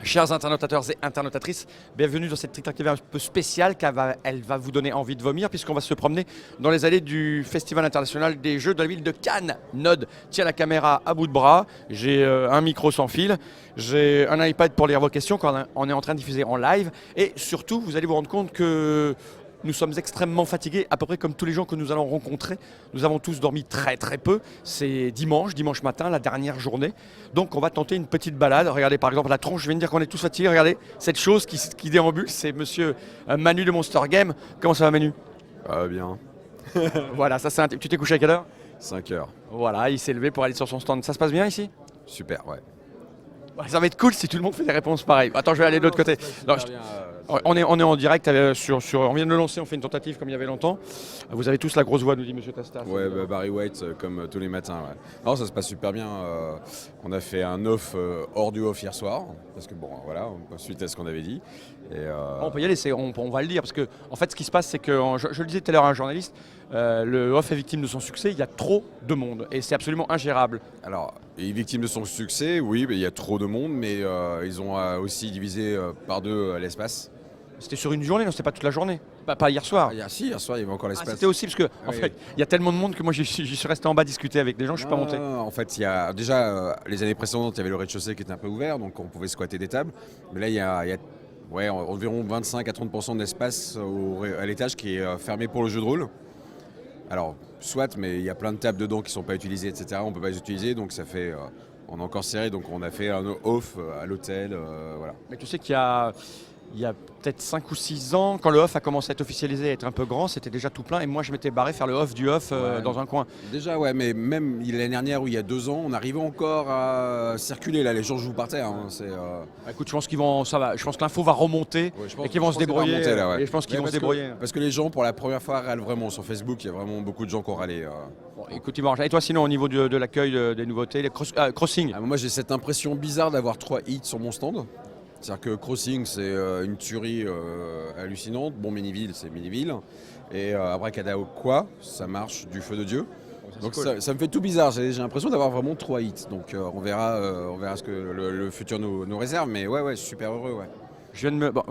Chers internautateurs et internautatrices, bienvenue dans cette Tic Tac TV un peu spéciale car elle va vous donner envie de vomir puisqu'on va se promener dans les allées du Festival international des jeux de la ville de Cannes. Nod tient la caméra à bout de bras, j'ai un micro sans fil, j'ai un iPad pour lire vos questions quand on est en train de diffuser en live et surtout vous allez vous rendre compte que nous sommes extrêmement fatigués, à peu près comme tous les gens que nous allons rencontrer. Nous avons tous dormi très peu. C'est dimanche matin, la dernière journée. Donc on va tenter une petite balade. Regardez par exemple la tronche, je viens de dire qu'on est tous fatigués. Regardez cette chose qui déambule, c'est monsieur Manu de Monster Game. Comment ça va Manu? Bien. Voilà, ça c'est tu t'es couché à quelle heure? 5 heures. Voilà, il s'est levé pour aller sur son stand. Ça se passe bien ici? Super, ouais. Ouais, ça va être cool si tout le monde fait des réponses pareilles. Attends, je vais aller de l'autre côté. Non, on est en direct on vient de le lancer, on fait une tentative comme il y avait longtemps. Vous avez tous la grosse voix, nous dit Monsieur Tasta. Ouais, Barry White, comme tous les matins. Ouais. Non, ça se passe super bien. On a fait un off hors du off hier soir, parce que bon, voilà, suite à ce qu'on avait dit. Et On peut y aller, on va le dire, parce que en fait, ce qui se passe, c'est que, je le disais tout à l'heure à un journaliste, le off est victime de son succès, il y a trop de monde, et c'est absolument ingérable. Alors, il est victime de son succès, oui, mais il y a trop de monde, mais ils ont aussi divisé par deux l'espace. C'était sur une journée, non, c'était pas toute la journée. Pas hier soir. Hier soir, il y avait encore l'espace. C'était aussi parce que en fait, il y a tellement de monde que moi j'y suis resté en bas discuter avec des gens, je suis pas monté. En fait, il y a déjà les années précédentes, il y avait le rez-de-chaussée qui était un peu ouvert, donc on pouvait squatter des tables. Mais là, il y a environ 25 à 30% d'espace à l'étage qui est fermé pour le jeu de rôle. Alors, soit, mais il y a plein de tables dedans qui ne sont pas utilisées, etc. On ne peut pas les utiliser, donc ça fait. On est encore serré, donc on a fait un off à l'hôtel. Voilà. Mais tu sais qu'il y a peut-être 5 ou 6 ans, quand le off a commencé à être officialisé, à être un peu grand, c'était déjà tout plein et moi je m'étais barré faire le off du off dans un coin. Déjà ouais, mais même l'année dernière ou il y a 2 ans, on arrivait encore à circuler là, les gens jouent par terre. Hein, Écoute, je pense je pense que l'info va remonter et qu'ils vont se débrouiller. Et je pense qu'ils vont se débrouiller. Parce que les gens pour la première fois râlent vraiment sur Facebook, il y a vraiment beaucoup de gens qui ont râlé. Bon, écoute, et toi sinon au niveau de l'accueil des nouveautés, les Crossing Moi j'ai cette impression bizarre d'avoir 3 hits sur mon stand. C'est-à-dire que Crossing, c'est une tuerie hallucinante. Bon, Miniville, c'est Miniville. Et Abracadabra, quoi, ça marche du feu de Dieu. Donc cool. ça me fait tout bizarre. J'ai l'impression d'avoir vraiment 3 hits. Donc on verra ce que le futur nous réserve. Mais ouais, je suis super heureux. Ouais.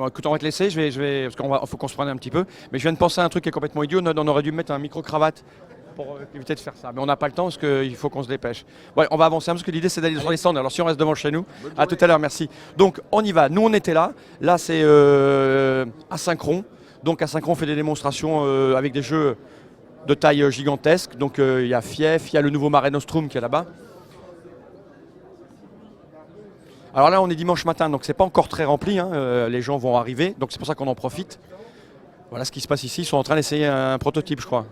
Écoute, on va te laisser, parce qu'il faut qu'on se prenne un petit peu. Mais je viens de penser à un truc qui est complètement idiot. On aurait dû mettre un micro-cravate pour éviter de faire ça. Mais on n'a pas le temps parce qu'il faut qu'on se dépêche. Ouais, on va avancer parce que l'idée c'est d'aller sur les stands. Alors si on reste devant chez nous, à tout à l'heure, merci. Donc on y va. Nous on était là. Là c'est Asynchron. Donc Asynchron fait des démonstrations avec des jeux de taille gigantesque. Donc il y a Fief, il y a le nouveau Mare Nostrum qui est là-bas. Alors là on est dimanche matin, donc c'est pas encore très rempli. Les gens vont arriver, donc c'est pour ça qu'on en profite. Voilà ce qui se passe ici. Ils sont en train d'essayer un prototype, je crois.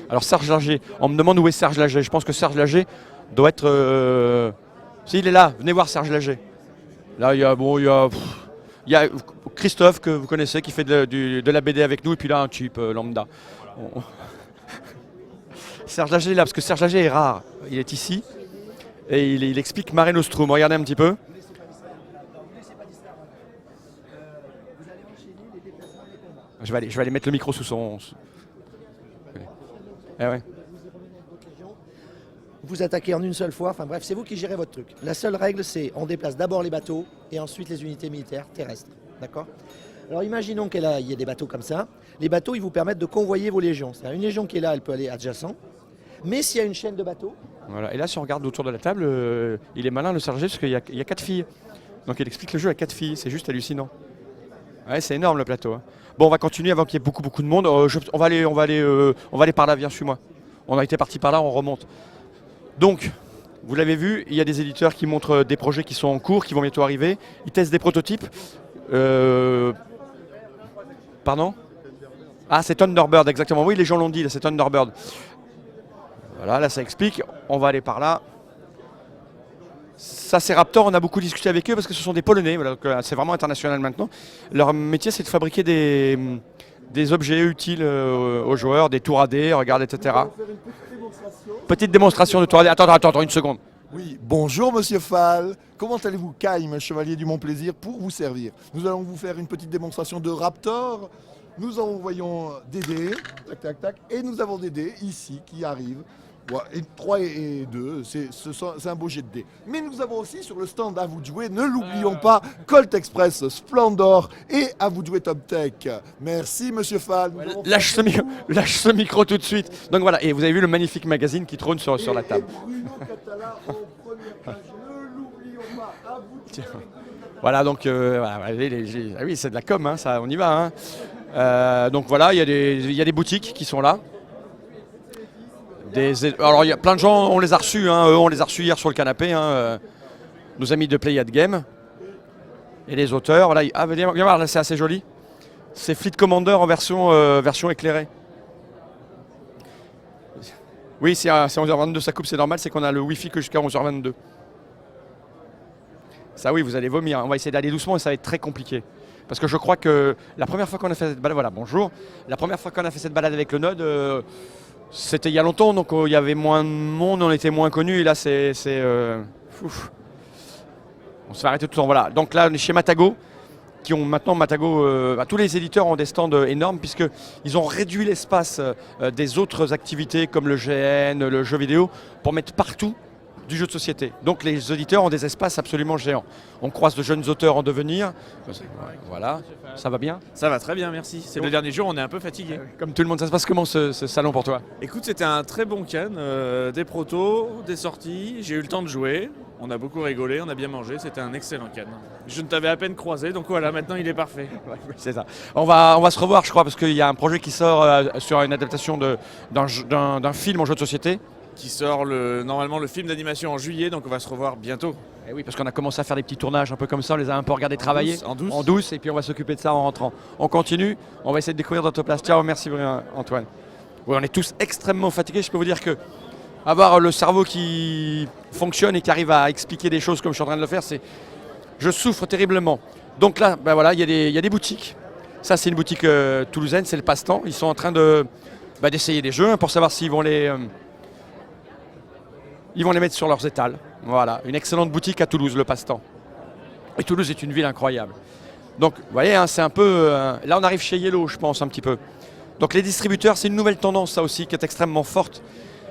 Alors Serge Lager, on me demande où est Serge Lager. Je pense que Serge Lager doit être... Si, il est là, venez voir Serge Lager. Là, il y a Christophe que vous connaissez qui fait de la BD avec nous et puis là un type lambda. Serge Lager est là parce que Serge Lager est rare. Il est ici et il explique Mare Nostrum. Regardez un petit peu. Je vais aller mettre le micro sous son... Eh ouais. Vous attaquez en une seule fois, enfin bref, c'est vous qui gérez votre truc. La seule règle, c'est on déplace d'abord les bateaux et ensuite les unités militaires terrestres. D'accord? Alors imaginons qu'il y ait des bateaux comme ça. Les bateaux, ils vous permettent de convoyer vos légions. C'est-à-dire une légion qui est là, elle peut aller adjacent. Mais s'il y a une chaîne de bateaux... Voilà. Et là, si on regarde autour de la table, il est malin le Serge parce qu'il y a 4 filles. Donc il explique le jeu à 4 filles, c'est juste hallucinant. Ouais, c'est énorme le plateau. Hein. Bon, on va continuer avant qu'il y ait beaucoup de monde. On va aller par là, viens, suis-moi. On a été parti par là, on remonte. Donc, vous l'avez vu, il y a des éditeurs qui montrent des projets qui sont en cours, qui vont bientôt arriver. Ils testent des prototypes. Pardon? Ah, c'est Thunderbird, exactement. Oui, les gens l'ont dit, là, c'est Thunderbird. Voilà, là, ça explique. On va aller par là. Ça, c'est Raptor, on a beaucoup discuté avec eux parce que ce sont des Polonais, voilà, c'est vraiment international maintenant. Leur métier, c'est de fabriquer des objets utiles aux joueurs, des tours AD, regarde, etc. Petite démonstration de tour AD. Attends, une seconde. Oui, bonjour Monsieur Fall. Comment allez-vous, Kaim, chevalier du Mont Plaisir, pour vous servir? Nous allons vous faire une petite démonstration de Raptor. Nous envoyons des dés, tac, tac, tac, et nous avons des dés ici qui arrivent Voilà, et 3 et 2, c'est un beau jet de dés. Mais nous avons aussi sur le stand à vous de jouer, ne l'oublions pas, Colt Express Splendor et à vous de jouer Top Tech. Merci Monsieur Fall. Nous avons Lâche fait lâche ce micro tout de suite. Donc voilà, et vous avez vu le magnifique magazine qui trône sur la table. Et Bruno Catala en première page, ne l'oublions pas, à vous de jouer. Voilà, donc voilà, ah oui, c'est de la com, hein, ça, on y va. Hein. Donc voilà, il y a des boutiques qui sont là. Alors il y a plein de gens, on les a reçus, hein, on les a reçus hier sur le canapé, hein, nos amis de Playad Game et les auteurs. Voilà, viens voir, là c'est assez joli. C'est Fleet Commander en version éclairée. Oui, c'est 11h22, ça coupe, c'est normal, c'est qu'on a le Wi-Fi que jusqu'à 11h22. Ça oui, vous allez vomir, on va essayer d'aller doucement et ça va être très compliqué. Parce que je crois que la première fois qu'on a fait cette balade, voilà, bonjour. La première fois qu'on a fait cette balade avec le Node, c'était il y a longtemps, donc il y avait moins de monde, on était moins connus, et là c'est on se fait arrêter tout le temps. Voilà. Donc là on est chez Matago, qui ont maintenant tous les éditeurs ont des stands énormes, puisqu'ils ont réduit l'espace des autres activités comme le GN, le jeu vidéo, pour mettre partout du jeu de société. Donc les éditeurs ont des espaces absolument géants. On croise de jeunes auteurs en devenir. Voilà, ça va bien? Ça va très bien, merci. C'est le dernier jour, on est un peu fatigué. Comme tout le monde, ça se passe comment ce salon pour toi? Écoute, c'était un très bon Cannes, des protos, des sorties, j'ai eu le temps de jouer, on a beaucoup rigolé, on a bien mangé, c'était un excellent Cannes. Je ne t'avais à peine croisé, donc voilà, maintenant il est parfait. C'est ça. On va se revoir, je crois, parce qu'il y a un projet qui sort sur une adaptation d'un film en jeu de société. Qui sort normalement le film d'animation en juillet, donc on va se revoir bientôt. Et oui, parce qu'on a commencé à faire des petits tournages un peu comme ça, on les a un peu regardés travailler. En douce. En douce, et puis on va s'occuper de ça en rentrant. On continue, on va essayer de découvrir d'autres places. Ciao, merci Antoine. Oui, on est tous extrêmement fatigués, je peux vous dire que avoir le cerveau qui fonctionne et qui arrive à expliquer des choses comme je suis en train de le faire, je souffre terriblement. Donc là, ben voilà, il y a des boutiques. Ça, c'est une boutique toulousaine, c'est le Passe-Temps. Ils sont en train d'essayer des jeux pour savoir s'ils vont ils vont les mettre sur leurs étals. Voilà, une excellente boutique à Toulouse, le Passe-Temps. Et Toulouse est une ville incroyable. Donc, vous voyez, hein, c'est un peu... là, on arrive chez Yellow, je pense, un petit peu. Donc, les distributeurs, c'est une nouvelle tendance, ça aussi, qui est extrêmement forte.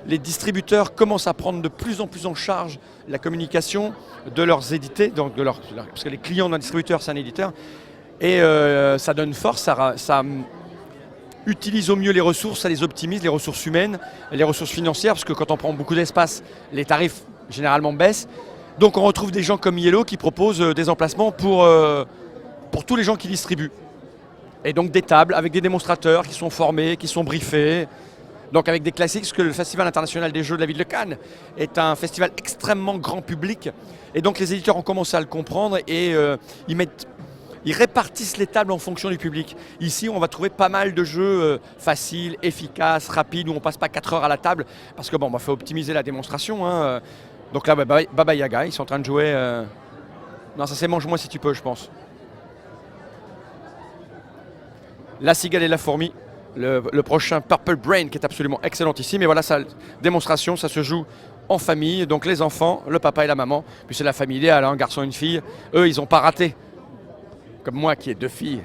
Les distributeurs commencent à prendre de plus en plus en charge la communication de leurs édités, donc parce que les clients d'un distributeur, c'est un éditeur. Et ça donne force, ça utilise au mieux les ressources, ça les optimise, les ressources humaines, les ressources financières, parce que quand on prend beaucoup d'espace, les tarifs généralement baissent. Donc on retrouve des gens comme Yellow qui proposent des emplacements pour tous les gens qui distribuent. Et donc des tables avec des démonstrateurs qui sont formés, qui sont briefés. Donc avec des classiques, parce que le Festival international des jeux de la ville de Cannes est un festival extrêmement grand public. Et donc les éditeurs ont commencé à le comprendre et ils répartissent les tables en fonction du public. Ici, on va trouver pas mal de jeux faciles, efficaces, rapides, où on ne passe pas 4 heures à la table, parce que faut optimiser la démonstration. Hein. Donc là, Baba Yaga, ils sont en train de jouer... Non, ça c'est mange-moi si tu peux, je pense. La cigale et la fourmi, le prochain Purple Brain, qui est absolument excellent ici. Mais voilà, sa démonstration, ça se joue en famille, donc les enfants, le papa et la maman. Puis c'est la famille idéale, un garçon et une fille. Eux, ils n'ont pas raté. Comme moi qui ai 2 filles.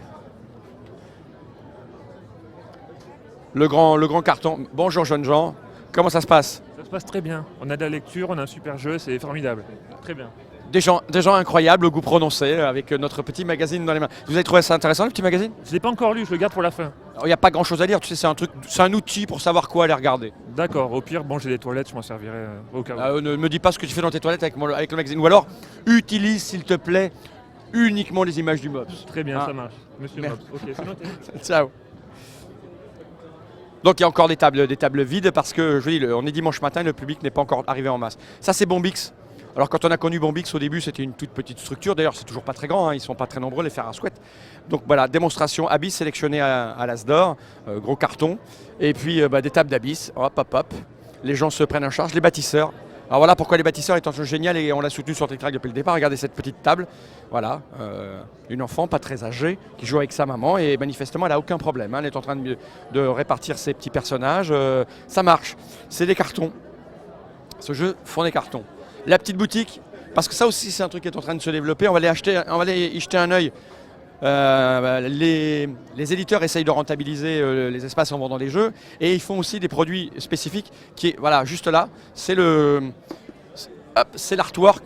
Le grand carton. Bonjour jeunes gens, comment ça se passe? Ça se passe très bien. On a de la lecture, on a un super jeu, c'est formidable. Très bien. Des gens incroyables, au goût prononcé, avec notre petit magazine dans les mains. Vous avez trouvé ça intéressant, le petit magazine? Je ne l'ai pas encore lu, je le garde pour la fin. Il n'y a pas grand chose à lire, tu sais, c'est un outil pour savoir quoi aller regarder. D'accord, au pire, j'ai des toilettes, je m'en servirai au cas où. Ne me dis pas ce que tu fais dans tes toilettes avec le magazine. Ou alors, utilise s'il te plaît uniquement les images du MOPS. Très bien, ça marche. Monsieur Merde. Mops, ok, c'est noté. Ciao. Donc il y a encore des tables vides parce que, je vous dis, on est dimanche matin et le public n'est pas encore arrivé en masse. Ça c'est Bombix. Alors quand on a connu Bombix au début, c'était une toute petite structure. D'ailleurs, c'est toujours pas très grand, hein, ils sont pas très nombreux, les fer à souhait. Donc voilà, démonstration Abyss sélectionnée à l'As d'Or, gros carton. Et puis des tables d'Abyss, hop. Les gens se prennent en charge, les bâtisseurs. Alors voilà pourquoi les bâtisseurs est un jeu génial et on l'a soutenu sur Trick Track depuis le départ. Regardez cette petite table, voilà, une enfant pas très âgée qui joue avec sa maman et manifestement elle n'a aucun problème. Hein. Elle est en train de répartir ses petits personnages, ça marche. C'est des cartons, ce jeu font des cartons. La petite boutique, parce que ça aussi c'est un truc qui est en train de se développer, on va aller y jeter un œil Les éditeurs essayent de rentabiliser les espaces en vendant des jeux et ils font aussi des produits spécifiques qui est, voilà, juste là, c'est c'est l'artwork.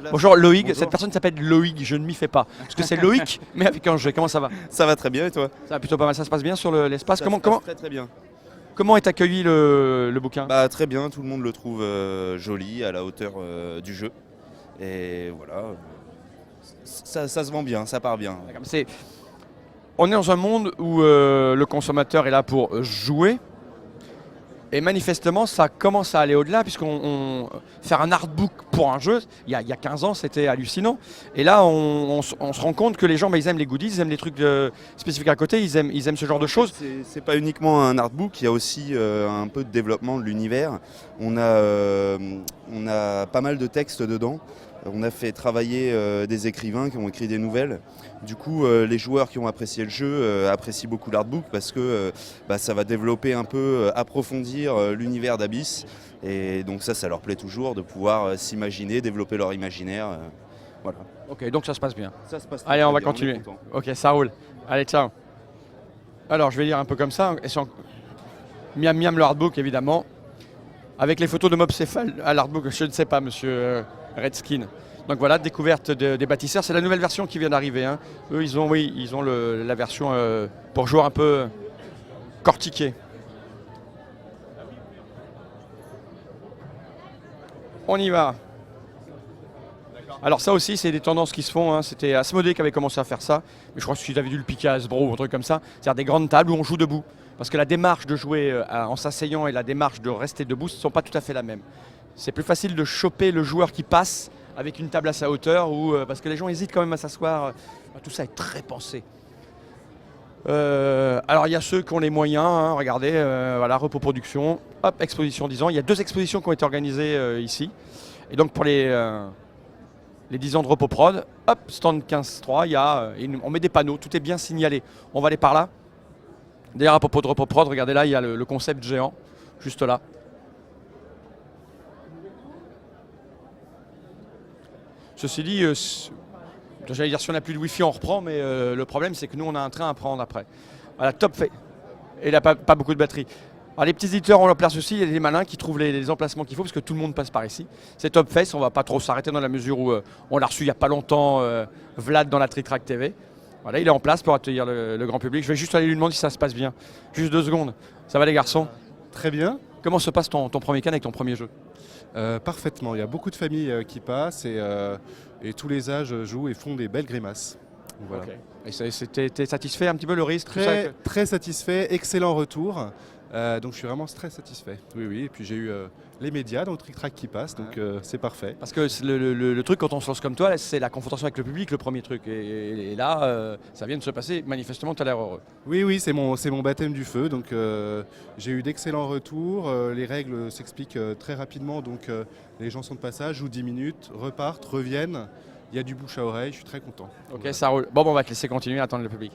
Bonjour Loïc, Bonjour. cette personne s'appelle Loïc, je ne m'y fais pas. Parce que c'est Loïc, mais avec un G. Comment ça va? Ça va très bien et toi? Ça va plutôt pas mal, ça se passe bien sur l'espace. Ça Comment, se passe comment, très très bien. comment est accueilli le bouquin? Bah très bien, tout le monde le trouve joli, à la hauteur du jeu. Et voilà, ça se vend bien, ça part bien. On est dans un monde où le consommateur est là pour jouer. Et manifestement, ça commence à aller au-delà, faire un artbook pour un jeu, il y a 15 ans, c'était hallucinant. Et là, on se rend compte que les gens, ils aiment les goodies, ils aiment les trucs spécifiques à côté, ils aiment ce genre de choses. C'est pas uniquement un artbook, il y a aussi un peu de développement de l'univers. On a pas mal de textes dedans. On a fait travailler des écrivains qui ont écrit des nouvelles. Du coup, les joueurs qui ont apprécié le jeu apprécient beaucoup l'artbook parce que ça va développer un peu, approfondir l'univers d'Abyss. Et donc ça leur plaît toujours de pouvoir s'imaginer, développer leur imaginaire. Voilà. Ok, donc ça se passe bien. Ça se passe Allez, très on va bien, est continuer. content. Ok, ça roule. Allez, ciao. Alors, je vais lire un peu comme ça. Miam miam le artbook, évidemment. Avec les photos de Mobcéphale à l'artbook, je ne sais pas, monsieur Redskin. Donc voilà, découverte des bâtisseurs. C'est la nouvelle version qui vient d'arriver. Hein. Eux, ils ont la version pour joueurs un peu cortiqués. On y va. Alors ça aussi, c'est des tendances qui se font. Hein. C'était Asmodée qui avait commencé à faire ça. Mais je crois que si vous avez dû le piquer à Hasbro ou un truc comme ça, c'est-à-dire des grandes tables où on joue debout. Parce que la démarche de jouer en s'asseyant et la démarche de rester debout ne sont pas tout à fait la même. C'est plus facile de choper le joueur qui passe avec une table à sa hauteur, parce que les gens hésitent quand même à s'asseoir. Tout ça est très pensé. Alors il y a ceux qui ont les moyens, hein, regardez, voilà, Repos Production, hop, exposition 10 ans. Il y a 2 expositions qui ont été organisées ici. Et donc pour les 10 ans de Repos Prod, hop, stand 15.3, on met des panneaux, tout est bien signalé. On va aller par là. D'ailleurs, à propos de Repos Prod, regardez là, il y a le concept géant, juste là. Ceci dit, j'allais dire si on n'a plus de Wi-Fi, on reprend, mais le problème c'est que nous on a un train à prendre après. Voilà, top fait. Et il n'a pas beaucoup de batterie. Alors les petits éditeurs, on leur place aussi, il y a des malins qui trouvent les emplacements qu'il faut, parce que tout le monde passe par ici. C'est Top Face, on ne va pas trop s'arrêter dans la mesure où on l'a reçu il n'y a pas longtemps, Vlad dans la Trick Track TV. Voilà, il est en place pour accueillir le grand public. Je vais juste aller lui demander si ça se passe bien. Juste 2 secondes. Ça va les garçons? Très bien. Comment se passe ton premier can avec ton premier jeu? Parfaitement. Il y a beaucoup de familles qui passent et tous les âges jouent et font des belles grimaces. Voilà. Okay. Et t'es satisfait un petit peu le risque tout ça Très satisfait, excellent retour. Donc je suis vraiment très satisfait. Oui. Et puis j'ai eu les médias dans le Trick Track qui passent, donc c'est parfait. Parce que le truc quand on se lance comme toi, c'est la confrontation avec le public, le premier truc. Et là, ça vient de se passer. Manifestement, tu as l'air heureux. Oui, c'est mon baptême du feu. Donc j'ai eu d'excellents retours. Les règles s'expliquent très rapidement. Donc les gens sont de passage, jouent 10 minutes, repartent, reviennent. Il y a du bouche à oreille. Je suis très content. Ok, ça roule. Bon, on va te laisser continuer à attendre le public.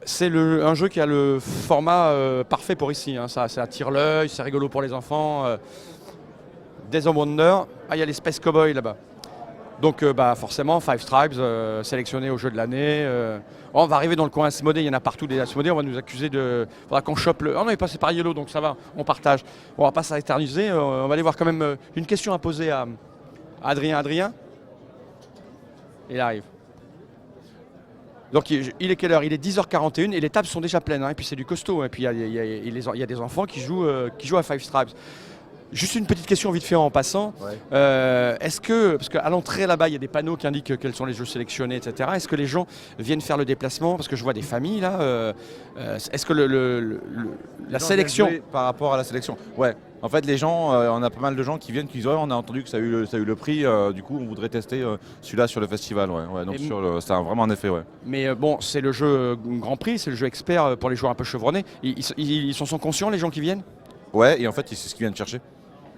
C'est un jeu qui a le format parfait pour ici. Hein. Ça attire l'œil, c'est rigolo pour les enfants. Days of Wonder. Ah, il y a les Space Cowboys là-bas. Donc forcément, Five Tribes sélectionné au jeu de l'année. On va arriver dans le coin Asmodée, il y en a partout des Asmodée. On va nous accuser de... Faudra qu'on chope le... Oh non, il est passé par Yellow, donc ça va, on partage. On va pas s'éterniser. On va aller voir quand même une question à poser à Adrien. Adrien, il arrive. Donc il est quelle heure? Il est 10h41 et les tables sont déjà pleines. Hein, et puis c'est du costaud. Et puis il y a des enfants qui jouent à Five Tribes. Juste une petite question vite fait en passant. Ouais. Est-ce que, parce qu'à l'entrée là-bas, il y a des panneaux qui indiquent quels sont les jeux sélectionnés, etc. Est-ce que les gens viennent faire le déplacement? Parce que je vois des familles là. Est-ce que la sélection... Par rapport à la sélection, ouais. En fait, les gens, on a pas mal de gens qui viennent, qui disent ouais, on a entendu que ça a eu le prix, du coup on voudrait tester celui-là sur le festival. Ouais. Donc c'est vraiment un effet. Ouais. Mais bon, c'est le jeu Grand Prix, c'est le jeu expert pour les joueurs un peu chevronnés. Ils sont conscients, les gens qui viennent? Ouais, et en fait, c'est ce qu'ils viennent chercher.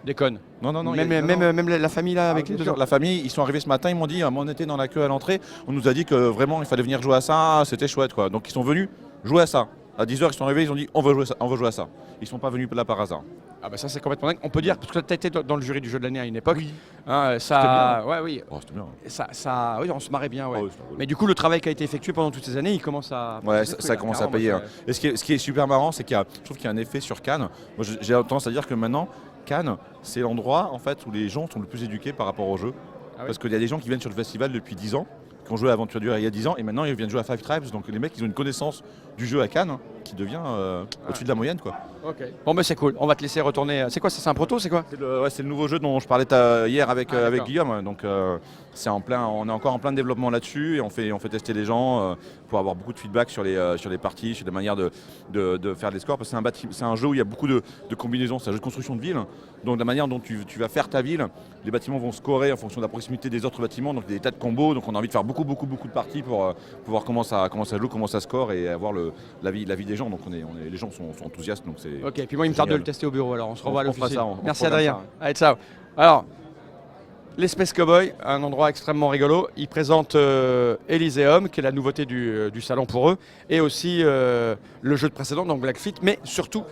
Déconne. Non. Même la famille là avec les deux. La famille, ils sont arrivés ce matin, ils m'ont dit, on était dans la queue à l'entrée, on nous a dit que vraiment il fallait venir jouer à ça, c'était chouette quoi. Donc ils sont venus jouer à ça. À 10h, ils sont arrivés, ils ont dit on veut jouer à ça. Ils sont pas venus là par hasard. Ah bah ça c'est complètement dingue. On peut dire, parce que tu as été dans le jury du jeu de l'année à une époque. Hein, ça, ouais, oui. Oh, c'était bien. Oui, on se marrait bien. Ouais. Ah ouais, c'était cool. Mais du coup, le travail qui a été effectué pendant toutes ces années, il commence à. Ouais, ça commence à payer. Hein. Et ce qui est super marrant, c'est je trouve qu'il y a un effet sur Cannes. Moi, j'ai tendance à dire que maintenant, Cannes, c'est l'endroit en fait où les gens sont le plus éduqués par rapport au jeu. Ah oui. Parce qu'il y a des gens qui viennent sur le festival depuis 10 ans, qui ont joué à Aventure Duel il y a 10 ans, et maintenant ils viennent jouer à Five Tribes. Donc les mecs, ils ont une connaissance du jeu à Cannes qui devient au-dessus de la moyenne, quoi. Ok. Bon, mais c'est cool. On va te laisser retourner. C'est quoi ça? C'est un proto? C'est quoi? C'est le nouveau jeu dont je parlais hier avec Guillaume. Donc on est encore en plein développement là-dessus et on fait tester les gens pour avoir beaucoup de feedback sur les parties, sur les manières de faire des scores. Parce que c'est un jeu où il y a beaucoup de combinaisons. C'est un jeu de construction de ville. Donc la manière dont tu vas faire ta ville, les bâtiments vont scorer en fonction de la proximité des autres bâtiments. Donc il y a des tas de combos. Donc on a envie de faire beaucoup de parties pour voir comment ça joue, comment ça score et avoir la vie des gens. Donc les gens sont enthousiastes. Donc c'est. Ok, puis moi il me tarde de génial. le tester au bureau, alors on se revoit à On fera l'officine. ça, on Merci programme Adrien. ça. Allez, ciao. Alors, l'Espace Cowboy, un endroit extrêmement rigolo. Ils présentent Elyséum, qui est la nouveauté du salon pour eux, et aussi le jeu de précédent, donc Blackfeet, mais surtout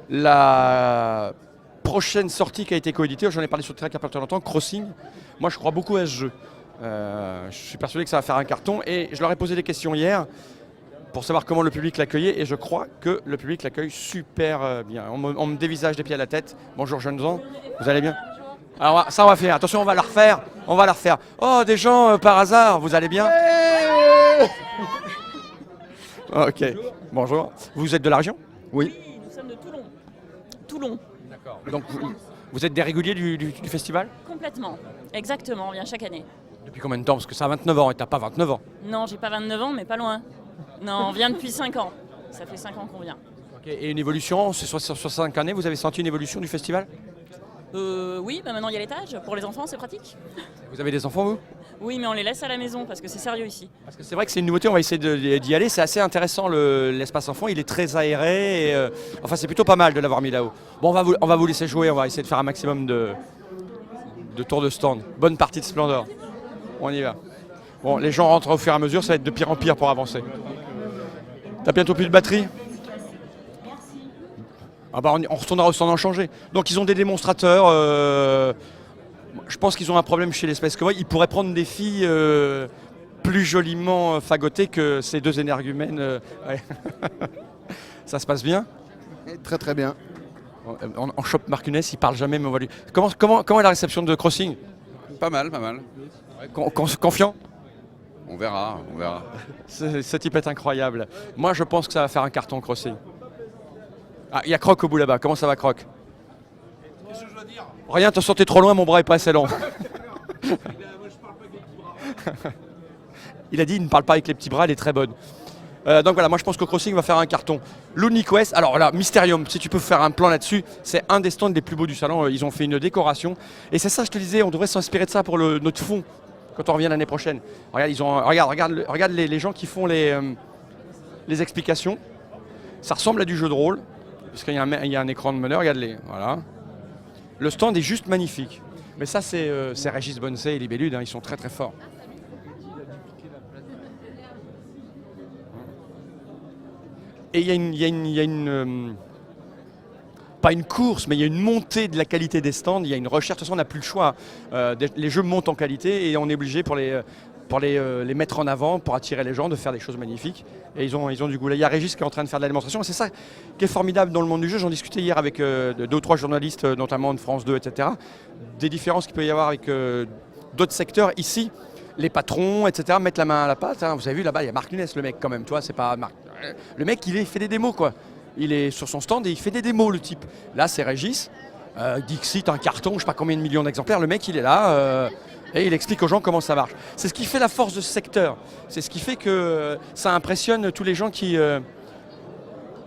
la prochaine sortie qui a été coéditée, j'en ai parlé sur Track il n'y a pas très longtemps, Crossing. Moi je crois beaucoup à ce jeu. Je suis persuadé que ça va faire un carton, et je leur ai posé des questions hier pour savoir comment le public l'accueillait, et je crois que le public l'accueille super bien. On me dévisage des pieds à la tête. Bonjour jeunes gens, vous allez bien? Alors ça on va faire, attention on va la refaire. Oh des gens par hasard, vous allez bien? Ok, bonjour. Vous êtes de la région? Oui, nous sommes de Toulon. Toulon, D'accord. Donc vous êtes des réguliers du festival? complètement. Exactement, on vient chaque année. Depuis combien de temps? Parce que ça a 29 ans et t'as pas 29 ans. Non, j'ai pas 29 ans, mais pas loin. Non, on vient depuis 5 ans. Ça fait 5 ans qu'on vient. Ok, et une évolution, c'est sur 5 années, vous avez senti une évolution du festival? Oui, bah maintenant il y a l'étage. Pour les enfants, c'est pratique. Vous avez des enfants vous? Oui, mais on les laisse à la maison parce que c'est sérieux ici. Parce que c'est vrai que c'est une nouveauté, on va essayer d'y aller. C'est assez intéressant l'espace enfant, il est très aéré. Et, enfin, c'est plutôt pas mal de l'avoir mis là-haut. Bon, on va vous laisser jouer, on va essayer de faire un maximum de tours de stand. Bonne partie de Splendor. On y va. Bon, les gens rentrent au fur et à mesure, ça va être de pire en pire pour avancer. T'as bientôt plus de batterie? Ah bah on retournera au stand en changer. Donc ils ont des démonstrateurs. Je pense qu'ils ont un problème chez les Space Cowboys. Ils pourraient prendre des filles plus joliment fagotées que ces deux énergumènes. Ouais. Ça se passe bien? Très très bien. On chope Marc Hunès, il parle jamais, mais on va lui. Comment est la réception de Crossing? Pas mal, pas mal. Confiant? On verra. Ce type est incroyable. Moi, je pense que ça va faire un carton Crossing. Ah, il y a Croc au bout là-bas. Comment ça va, Croc? Qu'est-ce que je dois dire? Rien, te sortais trop loin, mon bras est pas assez long. Il a dit il ne parle pas avec les petits bras, elle est très bonne. Donc voilà, moi je pense que Crossing va faire un carton. Looney Quest, alors là, Mysterium, si tu peux faire un plan là-dessus, c'est un des stands les plus beaux du salon. Ils ont fait une décoration. Et c'est ça, je te disais, on devrait s'inspirer de ça pour notre fond quand on revient l'année prochaine. Regarde les gens qui font les explications. Ça ressemble à du jeu de rôle, parce qu'il y a un écran de meneur, regarde-les. Voilà. Le stand est juste magnifique. Mais ça, c'est Régis Bonnecey et Libellude, hein, ils sont très très forts. Et il y a une pas une course, mais il y a une montée de la qualité des stands, il y a une recherche, de toute façon on n'a plus le choix. Les jeux montent en qualité et on est obligé pour les mettre en avant, pour attirer les gens, de faire des choses magnifiques. Et ils ont du goût. Là, il y a Régis qui est en train de faire de la démonstration. Et c'est ça qui est formidable dans le monde du jeu. J'en discutais hier avec 2 ou 3 journalistes, notamment de France 2, etc. Des différences qu'il peut y avoir avec d'autres secteurs. Ici, les patrons, etc., mettent la main à la pâte. Hein. Vous avez vu là-bas, il y a Marc Hunès, le mec, quand même. Tu vois, c'est pas Marc. Le mec, il fait des démos, quoi. Il est sur son stand et il fait des démos, le type. Là, c'est Régis. Dixit, un carton, je sais pas combien de millions d'exemplaires. Le mec, il est là. Et il explique aux gens comment ça marche. C'est ce qui fait la force de ce secteur. C'est ce qui fait que ça impressionne tous les gens qui ne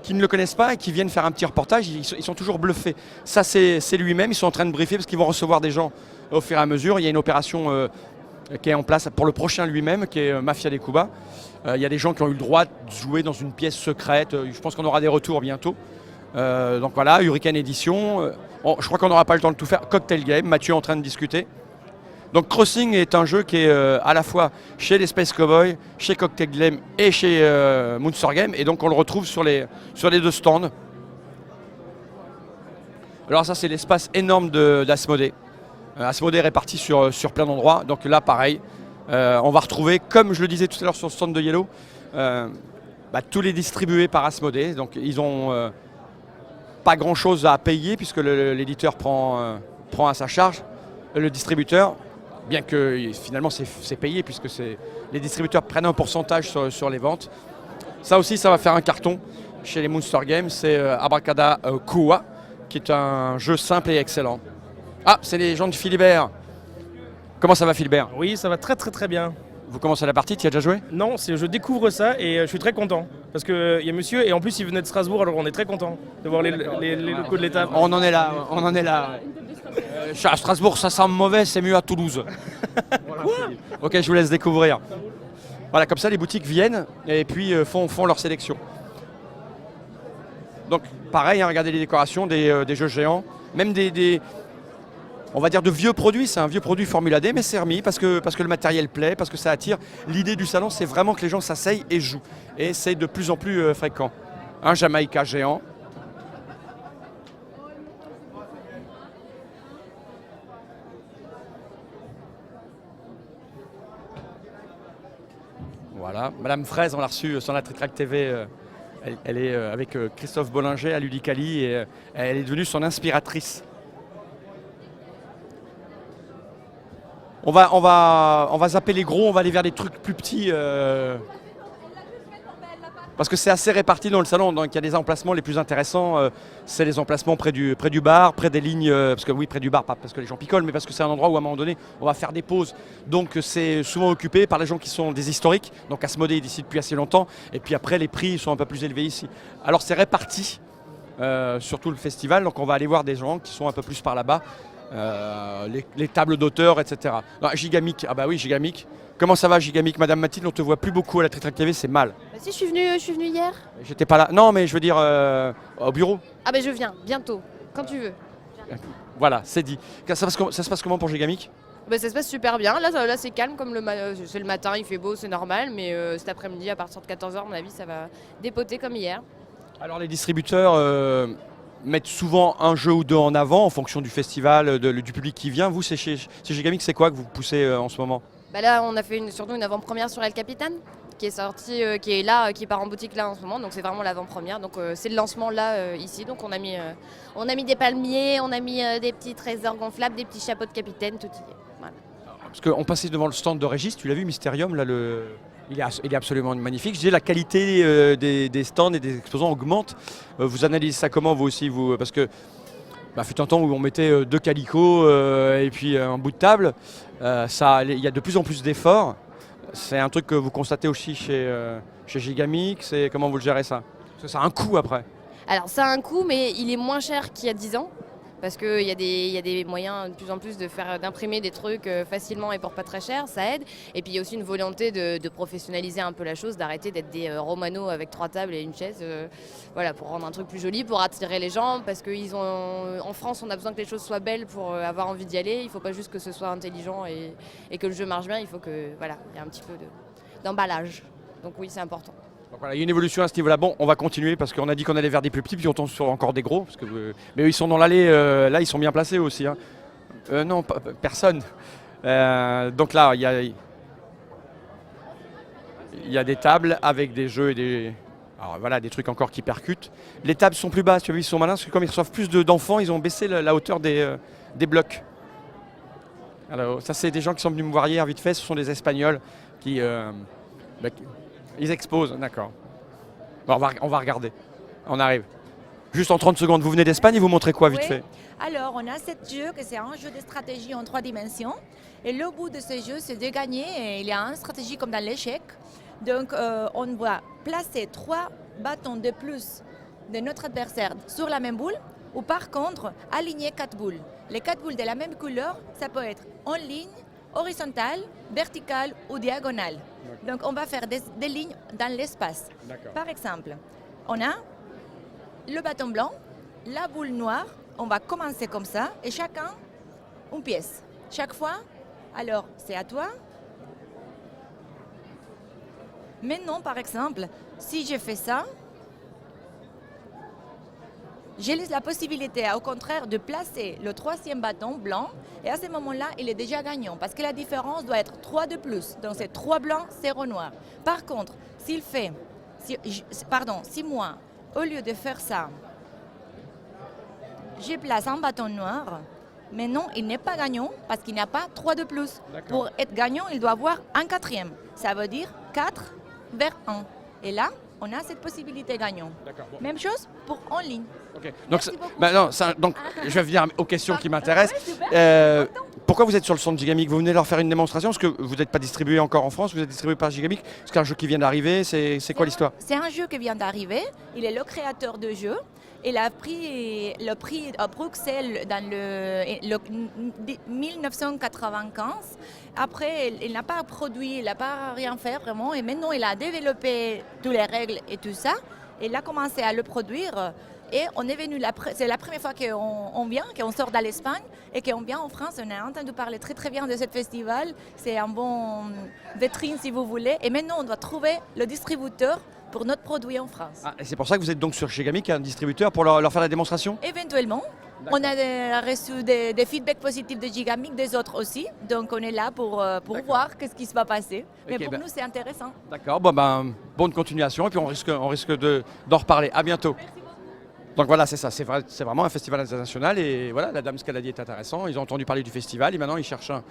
le connaissent pas et qui viennent faire un petit reportage. Ils sont toujours bluffés. Ça, c'est lui-même. Ils sont en train de briefer parce qu'ils vont recevoir des gens au fur et à mesure. Il y a une opération qui est en place pour le prochain lui-même, qui est Mafia des Cuba. Il y a des gens qui ont eu le droit de jouer dans une pièce secrète. Je pense qu'on aura des retours bientôt. Donc voilà, Hurricane Edition. Je crois qu'on n'aura pas le temps de tout faire. Cocktail Game, Mathieu est en train de discuter. Donc Crossing est un jeu qui est à la fois chez les Space Cowboys, chez Cocktail Game et chez Moonstar Game. Et donc on le retrouve sur les 2 stands. Alors ça c'est l'espace énorme d'Asmodée. Asmodée est réparti sur plein d'endroits. Donc là pareil, on va retrouver, comme je le disais tout à l'heure sur le stand de Yellow, tous les distribués par Asmodée. Donc ils ont pas grand chose à payer puisque l'éditeur prend à sa charge le distributeur, bien que finalement c'est payé puisque les distributeurs prennent un pourcentage sur les ventes. Ça aussi ça va faire un carton chez les Monster Games, c'est Abracada Kua, qui est un jeu simple et excellent. Ah, c'est les gens de Philibert. Comment ça va Philibert? Oui, ça va très bien. Vous commencez la partie, tu y as déjà joué? Non, je découvre ça et je suis très content. Parce qu'il y a monsieur, et en plus il venait de Strasbourg, alors on est très content de voir les locaux de l'étape. On en est là. À Strasbourg, ça sent mauvais, c'est mieux à Toulouse. Quoi? Ok, je vous laisse découvrir. Voilà, comme ça les boutiques viennent et puis font leur sélection. Donc pareil, hein, regardez les décorations des jeux géants, même on va dire de vieux produits. C'est un vieux produit Formula D, mais c'est remis parce que le matériel plaît, parce que ça attire. L'idée du salon, c'est vraiment que les gens s'asseyent et jouent. Et c'est de plus en plus fréquent. Un Jamaïca géant. Voilà, Madame Fraise, on l'a reçue sur la Trick Track TV. Elle est avec Christophe Bollinger à Ludicali et elle est devenue son inspiratrice. On va zapper les gros, on va aller vers des trucs plus petits. Parce que c'est assez réparti dans le salon, donc il y a des emplacements les plus intéressants, c'est les emplacements près du bar, près des lignes, parce que oui, près du bar, pas parce que les gens picolent, mais parce que c'est un endroit où à un moment donné, on va faire des pauses. Donc c'est souvent occupé par les gens qui sont des historiques, donc Asmodée est ici depuis assez longtemps, et puis après les prix sont un peu plus élevés ici. Alors c'est réparti sur tout le festival, donc on va aller voir des gens qui sont un peu plus par là-bas, les tables d'auteurs, etc. Non, Gigamic, ah bah oui, Gigamic. Comment ça va Gigamic? Madame Mathilde, on te voit plus beaucoup à la Trick Track TV, c'est mal. Bah si, je suis venue hier. J'étais pas là. Non, mais je veux dire au bureau. Ah bah je viens, bientôt, quand tu veux. Voilà, c'est dit. Ça se passe comment pour Gigamic? Bah ça se passe super bien, là c'est calme, comme c'est le matin, il fait beau, c'est normal, mais cet après-midi, à partir de 14h, à mon avis, ça va dépoter comme hier. Alors les distributeurs mettent souvent un jeu ou deux en avant en fonction du festival, du public qui vient. Vous, c'est chez Gigamic, c'est quoi que vous poussez en ce moment? Bah là, on a fait surtout une avant-première sur El Capitan, qui est sortie, qui part en boutique là en ce moment, donc c'est vraiment l'avant-première. Donc c'est le lancement là, ici. Donc on a mis des palmiers, on a mis des petits trésors gonflables, des petits chapeaux de capitaine, tout y est. Voilà. Parce qu'on passait devant le stand de Régis, tu l'as vu, Mysterium, là, il est absolument magnifique. Je disais, la qualité des stands et des exposants augmente. Vous analysez ça comment, vous aussi, parce que fut un temps où on mettait deux calicots et puis un bout de table. Il y a de plus en plus d'efforts. C'est un truc que vous constatez aussi chez Gigamic. Comment vous le gérez ça? Parce que ça a un coût après. Alors ça a un coût, mais il est moins cher qu'il y a 10 ans. Parce qu'il y a des moyens de plus en plus d'imprimer des trucs facilement et pour pas très cher, ça aide. Et puis il y a aussi une volonté de professionnaliser un peu la chose, d'arrêter d'être des Romano avec 3 tables et une chaise, voilà, pour rendre un truc plus joli, pour attirer les gens, parce qu'en France on a besoin que les choses soient belles pour avoir envie d'y aller. Il ne faut pas juste que ce soit intelligent et que le jeu marche bien, il faut que voilà, il y ait un petit peu d'emballage. Donc oui, c'est important. Donc voilà, il y a une évolution à ce niveau-là. Bon, on va continuer parce qu'on a dit qu'on allait vers des plus petits, puis on tombe sur encore des gros. Mais eux, ils sont dans l'allée, là, ils sont bien placés aussi. Hein. Non, personne. Donc là, il y a des tables avec des jeux et alors voilà, des trucs encore qui percutent. Les tables sont plus basses, tu as vu, ils sont malins, parce que comme ils reçoivent plus d'enfants, ils ont baissé la hauteur des blocs. Alors ça, c'est des gens qui sont venus me voir hier vite fait, ce sont des Espagnols qui ils exposent, d'accord. Bon, on va regarder. On arrive. Juste en 30 secondes, vous venez d'Espagne et vous montrez quoi vite fait? Alors, on a ce jeu, que c'est un jeu de stratégie en 3 dimensions. Et le but de ce jeu, c'est de gagner. Et il y a une stratégie comme dans l'échec. Donc, on va placer 3 bâtons de plus de notre adversaire sur la même boule. Ou par contre, aligner 4 boules. Les 4 boules de la même couleur, ça peut être en ligne, horizontale, verticale ou diagonale. Donc on va faire des lignes dans l'espace. Par exemple, on a le bâton blanc, la boule noire, on va commencer comme ça et chacun une pièce. Chaque fois, alors c'est à toi. Maintenant par exemple, si je fais ça, J'ai laissé la possibilité, au contraire, de placer le troisième bâton blanc. Et à ce moment-là, il est déjà gagnant. Parce que la différence doit être 3 de plus. Donc c'est 3 blancs, 0 noir. Par contre, si moi, au lieu de faire ça, je place un bâton noir, mais non, il n'est pas gagnant parce qu'il n'y a pas 3 de plus. Pour être gagnant, il doit avoir un quatrième. Ça veut dire 4 vers 1. Et là, on a cette possibilité gagnante. Bon. Même chose pour en ligne. Okay. Donc, je vais venir aux questions qui m'intéressent. Pourquoi vous êtes sur le stand Gigamic? Vous venez leur faire une démonstration parce que vous n'êtes pas distribué encore en France, vous êtes distribué par Gigamic. C'est un jeu qui vient d'arriver, c'est quoi l'histoire? C'est un jeu qui vient d'arriver, il est le créateur de jeu. Il a pris le prix à Bruxelles dans le 1995. Après, il n'a pas produit, il n'a pas rien fait vraiment. Et maintenant, il a développé toutes les règles et tout ça. Il a commencé à le produire. Et on est venu, c'est la première fois qu'on vient, qu'on sort de l'Espagne et qu'on vient en France. On a entendu parler très très bien de ce festival. C'est un bon vitrine si vous voulez. Et maintenant, on doit trouver le distributeur pour notre produit en France. Et c'est pour ça que vous êtes donc sur Gigamic, un distributeur, pour leur faire la démonstration? Éventuellement. On a reçu des feedbacks positifs de Gigamic, des autres aussi. Donc on est là pour voir ce qui se va passer. Mais pour nous, c'est intéressant. D'accord, bonne continuation et puis on risque d'en reparler. À bientôt. Donc voilà, c'est ça, c'est vraiment un festival international et voilà, la dame, ce qu'elle a dit est intéressant. Ils ont entendu parler du festival et maintenant ils cherchent un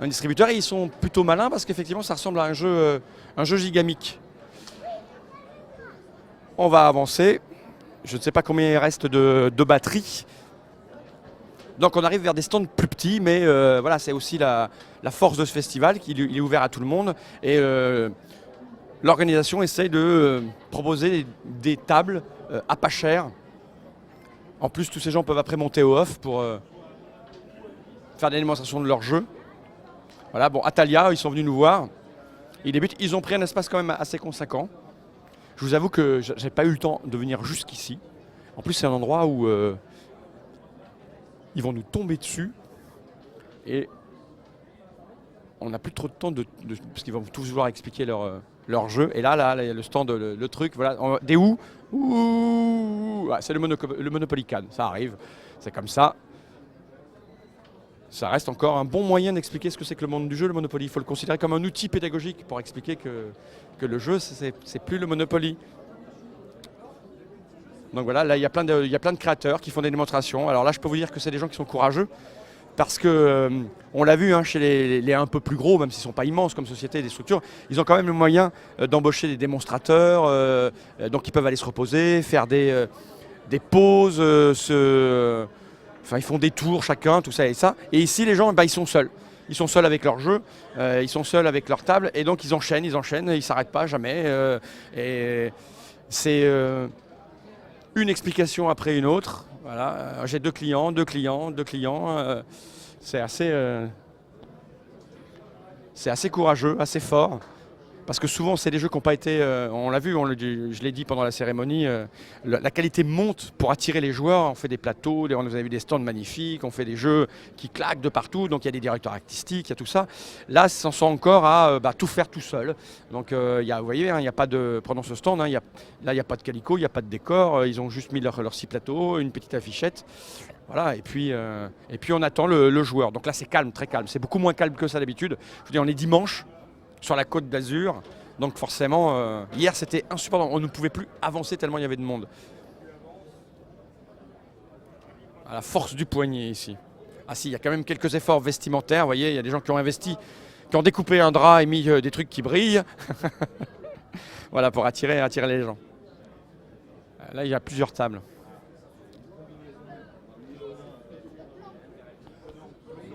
distributeur et ils sont plutôt malins parce qu'effectivement ça ressemble à un jeu Gigamic. On va avancer. Je ne sais pas combien il reste de batterie. Donc on arrive vers des stands plus petits, mais voilà, c'est aussi la force de ce festival, qu'il est ouvert à tout le monde. Et l'organisation essaye de proposer des tables à pas cher. En plus, tous ces gens peuvent après monter au off pour faire des démonstrations de leur jeu. Voilà, bon, Atalia, ils sont venus nous voir. Ils débutent. Ils ont pris un espace quand même assez conséquent. Je vous avoue que j'ai pas eu le temps de venir jusqu'ici. En plus, c'est un endroit où ils vont nous tomber dessus. Et on n'a plus trop de temps parce qu'ils vont tous vouloir expliquer leur jeu. Et là, il y a le stand, le truc. Voilà. Des où c'est le Monopoly Cannes. Ça arrive. C'est comme ça. Ça reste encore un bon moyen d'expliquer ce que c'est que le monde du jeu, le Monopoly. Il faut le considérer comme un outil pédagogique pour expliquer que le jeu, c'est plus le Monopoly. Donc voilà, là, il y a plein de créateurs qui font des démonstrations. Alors là, je peux vous dire que c'est des gens qui sont courageux. Parce que, on l'a vu chez les un peu plus gros, même s'ils ne sont pas immenses comme société, des structures, ils ont quand même le moyen d'embaucher des démonstrateurs, donc ils peuvent aller se reposer, faire des pauses, ils font des tours chacun, tout ça et ça. Et ici, les gens, ils sont seuls. Ils sont seuls avec leur jeu, ils sont seuls avec leur table, et donc ils enchaînent, ils ne s'arrêtent pas jamais. Et c'est une explication après une autre. Voilà, j'ai deux clients. C'est assez courageux, assez fort. Parce que souvent, c'est des jeux qui n'ont pas été... on l'a vu, je l'ai dit pendant la cérémonie, la qualité monte pour attirer les joueurs. On fait des plateaux, on a vu des stands magnifiques, on fait des jeux qui claquent de partout. Donc il y a des directeurs artistiques, il y a tout ça. Là, ça s'en sort encore à tout faire tout seul. Donc vous voyez, il n'y a pas de... Prenons ce stand, là, il n'y a pas de calico, il n'y a pas de décor. Ils ont juste mis leurs 6 plateaux, une petite affichette. Voilà, et puis on attend le joueur. Donc là, c'est calme, très calme. C'est beaucoup moins calme que ça d'habitude. Je veux dire, on est dimanche sur la côte d'Azur. Donc forcément, hier, c'était insupportable. On ne pouvait plus avancer tellement il y avait de monde. À la force du poignet ici. Ah si, il y a quand même quelques efforts vestimentaires. Vous voyez, il y a des gens qui ont investi, qui ont découpé un drap et mis des trucs qui brillent. Voilà, pour attirer les gens. Là, il y a plusieurs tables.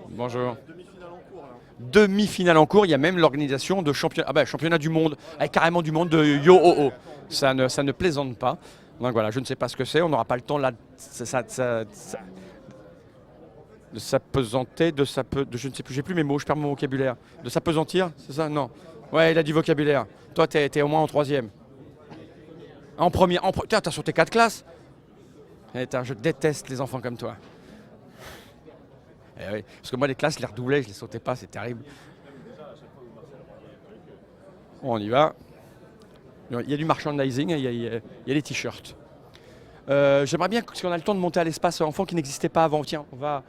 Bonjour. Demi-finale en cours, il y a même l'organisation de championnat du monde, avec carrément du monde de Yo-Oh-Oh. Ça ne plaisante pas. Donc voilà, je ne sais pas ce que c'est, on n'aura pas le temps là de s'apesanter, je ne sais plus, j'ai plus mes mots, je perds mon vocabulaire. De s'apesantir, c'est ça? Non. Ouais, il a du vocabulaire. Toi, t'es au moins en 3e. En première, t'as sur tes 4 classes. Je déteste les enfants comme toi. Eh oui, parce que moi, les classes, je les redoublais, je les sautais pas, c'est terrible. Bon, on y va. Il y a du merchandising, il y a les t-shirts. J'aimerais bien, si on a le temps, de monter à l'espace enfant qui n'existait pas avant. Tiens, on va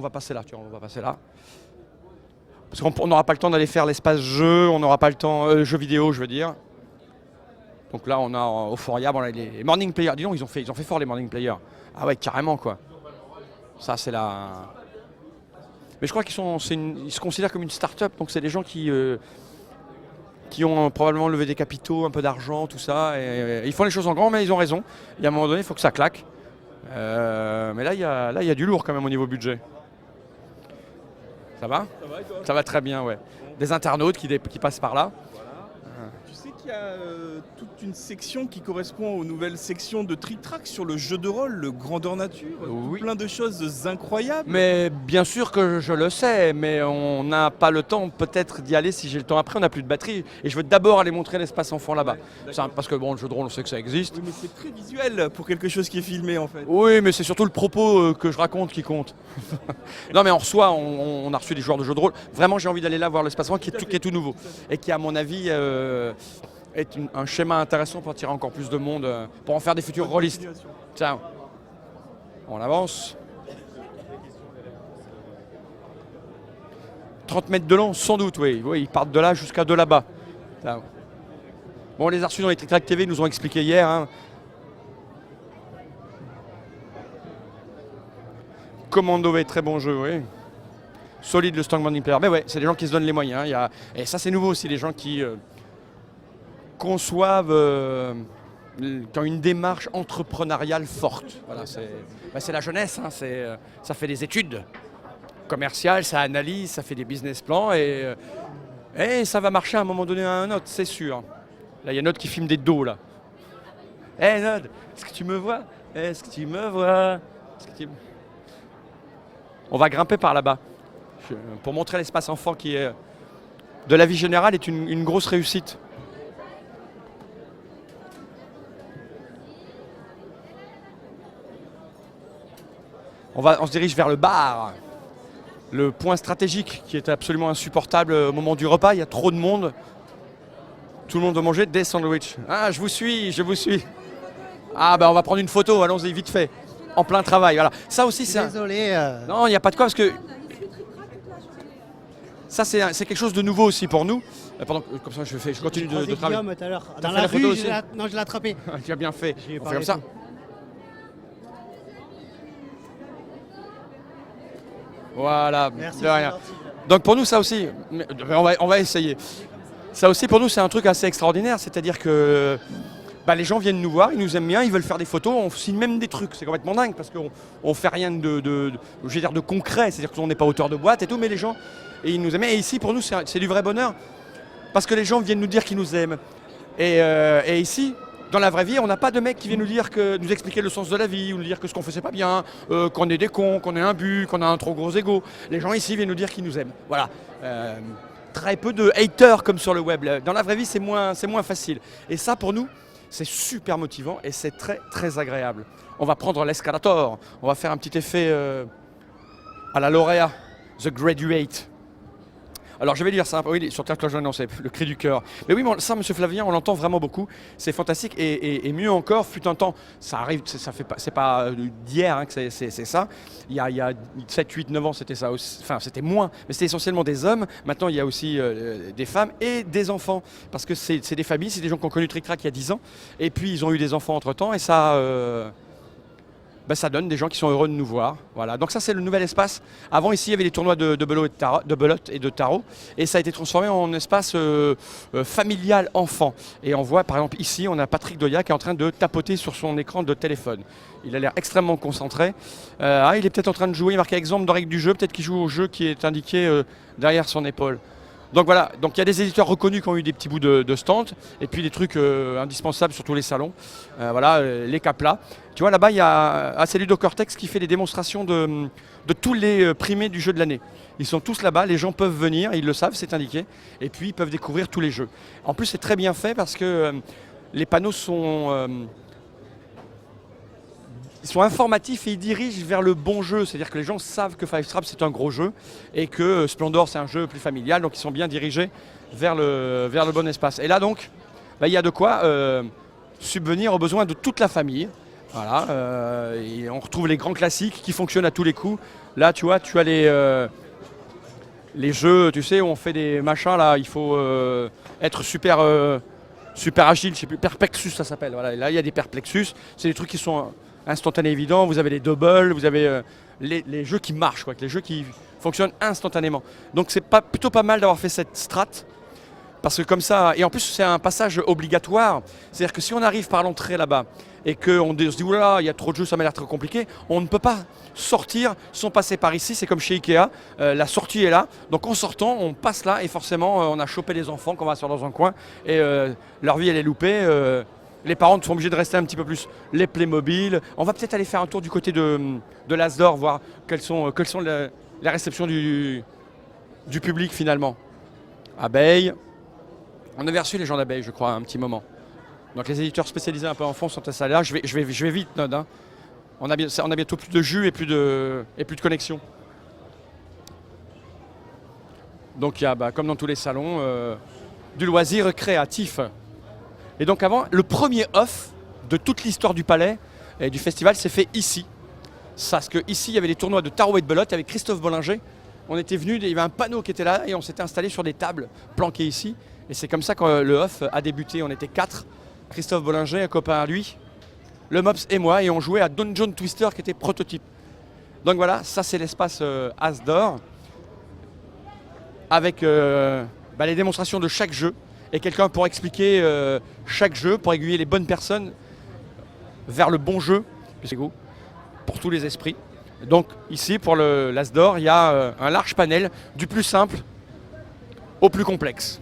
passer là. Tiens, on va passer là. Parce qu'on n'aura pas le temps d'aller faire l'espace jeu, on n'aura pas le temps, jeu vidéo, je veux dire. Donc là, on a Euphoria, bon, là, les morning players. Dis donc, ils ont fait fort les morning players. Ah ouais, carrément quoi. Ça, c'est la. Mais je crois qu'ils se considèrent comme une start-up, donc c'est des gens qui ont probablement levé des capitaux, un peu d'argent, tout ça. Et ils font les choses en grand, mais ils ont raison. Et à un moment donné, il faut que ça claque. Mais là, il y a du lourd quand même au niveau budget. Ça va ? Ça va et toi ? Ça va très bien, ouais. Des internautes qui passent par là. Tu sais qu'il y a toute une section qui correspond aux nouvelles sections de Trick Track sur le jeu de rôle, le grandeur nature, Oui. plein de choses incroyables. Mais bien sûr que je le sais, mais on n'a pas le temps peut-être d'y aller si j'ai le temps après, on n'a plus de batterie. Et je veux d'abord aller montrer l'espace enfant là-bas. Parce que bon, le jeu de rôle, on sait que ça existe. Oui, mais c'est très visuel pour quelque chose qui est filmé en fait. Oui, mais c'est surtout le propos que je raconte qui compte. Non, mais en soi, on a reçu des joueurs de jeux de rôle. Vraiment, j'ai envie d'aller là voir l'espace enfant qui est tout nouveau. Et qui, à mon avis, est un schéma intéressant pour attirer encore plus de monde, pour en faire des futurs rôlistes. Tiens, on avance. 30 mètres de long, sans doute, oui. Oui, ils partent de là jusqu'à de là-bas. Bon, on les a reçus dans les Trick Track TV, ils nous ont expliqué hier. Hein. Commando V, très bon jeu, oui. Solide le Strong Morning Player. Mais ouais, c'est des gens qui se donnent les moyens. Et ça, c'est nouveau aussi, les gens qui conçoivent, qui ont une démarche entrepreneuriale forte. Voilà, c'est la jeunesse, hein, ça fait des études commerciales, ça analyse, ça fait des business plans et ça va marcher à un moment donné à un autre, c'est sûr. Là, il y a Nod qui filme des dos, là. Hé Nod, est-ce que tu me vois? Est-ce que tu me vois? On va grimper par là-bas pour montrer l'espace enfant qui est de la vie générale est une grosse réussite. On se dirige vers le bar, le point stratégique qui est absolument insupportable au moment du repas. Il y a trop de monde. Tout le monde veut manger des sandwichs. Ah, je vous suis. Ah, ben on va prendre une photo, allons-y vite fait. En plein travail, voilà. Ça aussi, c'est. Désolé. Non, il n'y a pas de quoi parce que. Ça, c'est quelque chose de nouveau aussi pour nous. Comme ça, je continue de travailler. Guillaume tout à l'heure. T'as Dans fait la la photo rue, aussi je l'ai attrapé. Tu as bien fait. On fait comme ça. Voilà, Merci, de rien. c'est Donc pour nous, ça aussi, on va essayer. Ça aussi, pour nous, c'est un truc assez extraordinaire. C'est-à-dire que les gens viennent nous voir, ils nous aiment bien, ils veulent faire des photos, on signe même des trucs. C'est complètement dingue parce qu'on ne fait rien de concret. C'est-à-dire qu'on n'est pas auteur de boîte et tout, mais les gens, ils nous aiment. Et ici, pour nous, c'est du vrai bonheur parce que les gens viennent nous dire qu'ils nous aiment. Et ici, dans la vraie vie, on n'a pas de mec qui vient nous expliquer le sens de la vie, ou nous dire que ce qu'on fait c'est pas bien, qu'on est des cons, qu'on est un but, qu'on a un trop gros ego. Les gens ici viennent nous dire qu'ils nous aiment. Voilà. Très peu de haters comme sur le web. Dans la vraie vie, c'est moins facile. Et ça, pour nous, c'est super motivant et c'est très très agréable. On va prendre l'escalator, on va faire un petit effet à la lauréat, The Graduate. Alors je vais lire ça, oui, sur Terre Cloche, non, c'est le cri du cœur. Mais oui, ça, monsieur Flavien, on l'entend vraiment beaucoup. C'est fantastique et mieux encore, fut un temps, ça arrive, c'est pas d'hier hein, que c'est ça. Il y a 7, 8, 9 ans, c'était ça aussi. Enfin, c'était moins, mais c'était essentiellement des hommes. Maintenant, il y a aussi des femmes et des enfants. Parce que c'est des familles, c'est des gens qui ont connu Trick Track il y a 10 ans. Et puis, ils ont eu des enfants entre-temps et ça... ça donne des gens qui sont heureux de nous voir. Voilà. Donc ça, c'est le nouvel espace. Avant, ici, il y avait des tournois de belote et de tarot. Et ça a été transformé en espace familial enfant. Et on voit, par exemple, ici, on a Patrick Doya qui est en train de tapoter sur son écran de téléphone. Il a l'air extrêmement concentré. Il est peut-être en train de jouer. Il marque exemple dans règle du jeu. Peut-être qu'il joue au jeu qui est indiqué derrière son épaule. Donc voilà, donc il y a des éditeurs reconnus qui ont eu des petits bouts de stand et puis des trucs indispensables sur tous les salons. Les Caplas. Tu vois là-bas, il y a c'est Ludocortex qui fait les démonstrations de tous les primés du jeu de l'année. Ils sont tous là-bas, les gens peuvent venir, ils le savent, c'est indiqué, et puis ils peuvent découvrir tous les jeux. En plus, c'est très bien fait parce que les panneaux sont informatifs et ils dirigent vers le bon jeu. C'est-à-dire que les gens savent que Five Trap c'est un gros jeu et que Splendor c'est un jeu plus familial, donc ils sont bien dirigés vers le bon espace. Et là donc, il y a de quoi subvenir aux besoins de toute la famille. Voilà, et on retrouve les grands classiques qui fonctionnent à tous les coups. Là, tu vois, tu as les jeux, tu sais, où on fait des machins, là, il faut être super agile, je sais plus, perplexus ça s'appelle. Voilà, là, il y a des perplexus, c'est des trucs qui sont instantanés évidents, vous avez les doubles, vous avez les jeux qui marchent, quoi, les jeux qui fonctionnent instantanément. Donc c'est plutôt pas mal d'avoir fait cette strat. Parce que comme ça, et en plus c'est un passage obligatoire, c'est-à-dire que si on arrive par l'entrée là-bas et qu'on se dit oulala, il y a trop de jeux, ça m'a l'air très compliqué, on ne peut pas sortir sans passer par ici, c'est comme chez Ikea, la sortie est là, donc en sortant on passe là et forcément on a chopé les enfants qu'on va sur dans un coin et leur vie elle est loupée, les parents sont obligés de rester un petit peu plus, les Playmobil, on va peut-être aller faire un tour du côté de l'Asdor, voir quelles sont les réceptions du public finalement. Abeilles. On avait reçu les gens d'abeilles, je crois, à un petit moment. Donc les éditeurs spécialisés un peu en fond sont installés là. Je vais vite, Nod. Hein. On a bientôt plus de jus et plus de connexion. Donc il y a, comme dans tous les salons, du loisir créatif. Et donc avant, le premier off de toute l'histoire du palais et du festival s'est fait ici. Parce que ici, il y avait des tournois de tarot et de belote avec Christophe Bollinger. On était venus, il y avait un panneau qui était là et on s'était installé sur des tables planquées ici. Et c'est comme ça que le off a débuté. On était 4. Christophe Bollinger, un copain à lui, le Mops et moi. Et on jouait à Dungeon Twister qui était prototype. Donc voilà, ça c'est l'espace Asdor. Avec les démonstrations de chaque jeu. Et quelqu'un pour expliquer chaque jeu, pour aiguiller les bonnes personnes vers le bon jeu. Pour tous les esprits. Donc ici, pour l'Asdor, il y a un large panel du plus simple au plus complexe.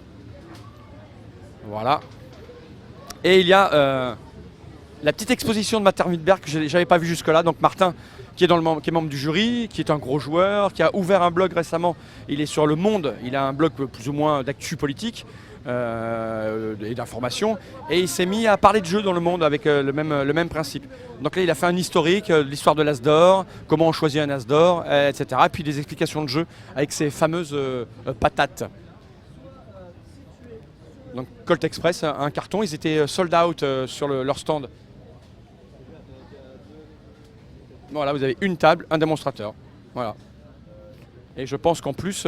Voilà. Et il y a la petite exposition de Martin Wittberg que je n'avais pas vue jusque-là. Donc Martin, qui est membre du jury, qui est un gros joueur, qui a ouvert un blog récemment. Il est sur Le Monde, il a un blog plus ou moins d'actu politique et d'information. Et il s'est mis à parler de jeux dans Le Monde avec le même principe. Donc là, il a fait un historique, l'histoire de l'Asdor, comment on choisit un Asdor, etc. Et puis des explications de jeux avec ces fameuses patates. Donc Colt Express, un carton, ils étaient sold out sur leur stand. Voilà, vous avez une table, un démonstrateur. Voilà. Et je pense qu'en plus,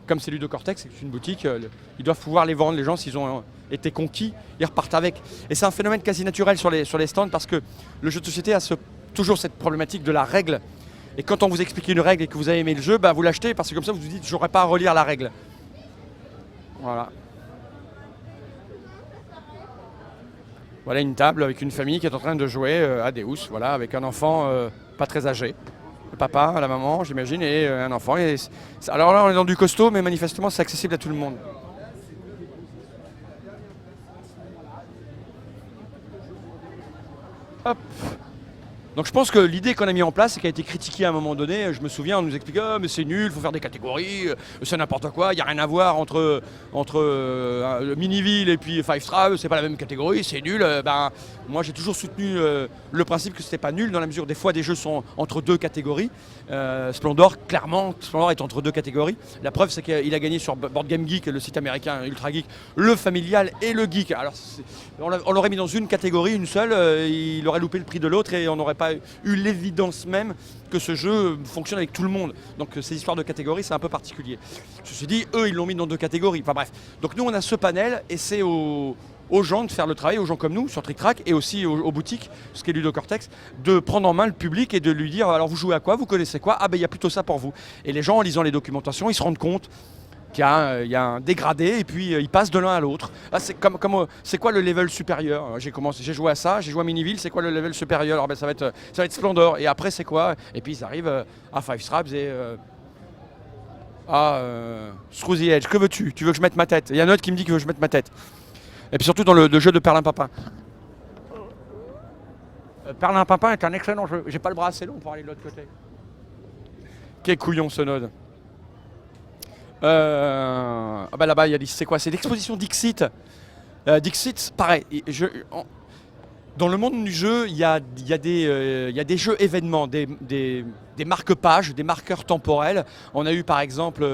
comme c'est Ludocortex, c'est une boutique, ils doivent pouvoir les vendre, les gens, s'ils ont été conquis, ils repartent avec. Et c'est un phénomène quasi naturel sur les stands parce que le jeu de société a toujours cette problématique de la règle. Et quand on vous explique une règle et que vous avez aimé le jeu, vous l'achetez parce que comme ça vous vous dites j'aurais pas à relire la règle. Voilà. Voilà une table avec une famille qui est en train de jouer à Deus, voilà, avec un enfant pas très âgé. Le papa, la maman, j'imagine, et un enfant. Alors là, on est dans du costaud, mais manifestement, c'est accessible à tout le monde. Hop. Donc je pense que l'idée qu'on a mis en place et qui a été critiquée à un moment donné, je me souviens, on nous expliquait oh, mais c'est nul, il faut faire des catégories, c'est n'importe quoi, il n'y a rien à voir entre Miniville et puis Five Tribes, c'est pas la même catégorie, c'est nul. Moi j'ai toujours soutenu le principe que c'était pas nul dans la mesure des fois des jeux sont entre deux catégories. Splendor, clairement, Splendor est entre deux catégories. La preuve c'est qu'il a gagné sur Board Game Geek, le site américain Ultra Geek, le familial et le geek. Alors on l'aurait mis dans une catégorie, une seule, il aurait loupé le prix de l'autre et on n'aurait pas eu l'évidence même que ce jeu fonctionne avec tout le monde. Donc ces histoires de catégories, c'est un peu particulier. Je me suis dit, eux, ils l'ont mis dans deux catégories. Enfin bref. Donc nous, on a ce panel et c'est aux gens de faire le travail, aux gens comme nous, sur Trick Track, et aussi aux boutiques, ce qui est Ludocortex, de prendre en main le public et de lui dire, alors vous jouez à quoi, vous connaissez quoi, ah ben il y a plutôt ça pour vous. Et les gens, en lisant les documentations, ils se rendent compte qu'il y a un dégradé et puis ils passent de l'un à l'autre. Ah, c'est quoi le level supérieur? J'ai joué à ça, j'ai joué à Miniville, c'est quoi le level supérieur? Alors, ça va être Splendor. Et après c'est quoi? Et puis ils arrivent à Five Tribes et Through the Edge. Que veux-tu? Tu veux que je mette ma tête? Il y a un autre qui me dit qu'il veut que je mette ma tête. Et puis surtout dans le jeu de Perlimpinpin. Perlimpinpin est un excellent jeu. J'ai pas le bras assez long pour aller de l'autre côté. Quel couillon ce node. Là-bas, il y a c'est quoi? C'est l'exposition Dixit. Dixit, pareil. Dans le monde du jeu, il y a des jeux événements, des marque-pages, des marqueurs temporels. On a eu par exemple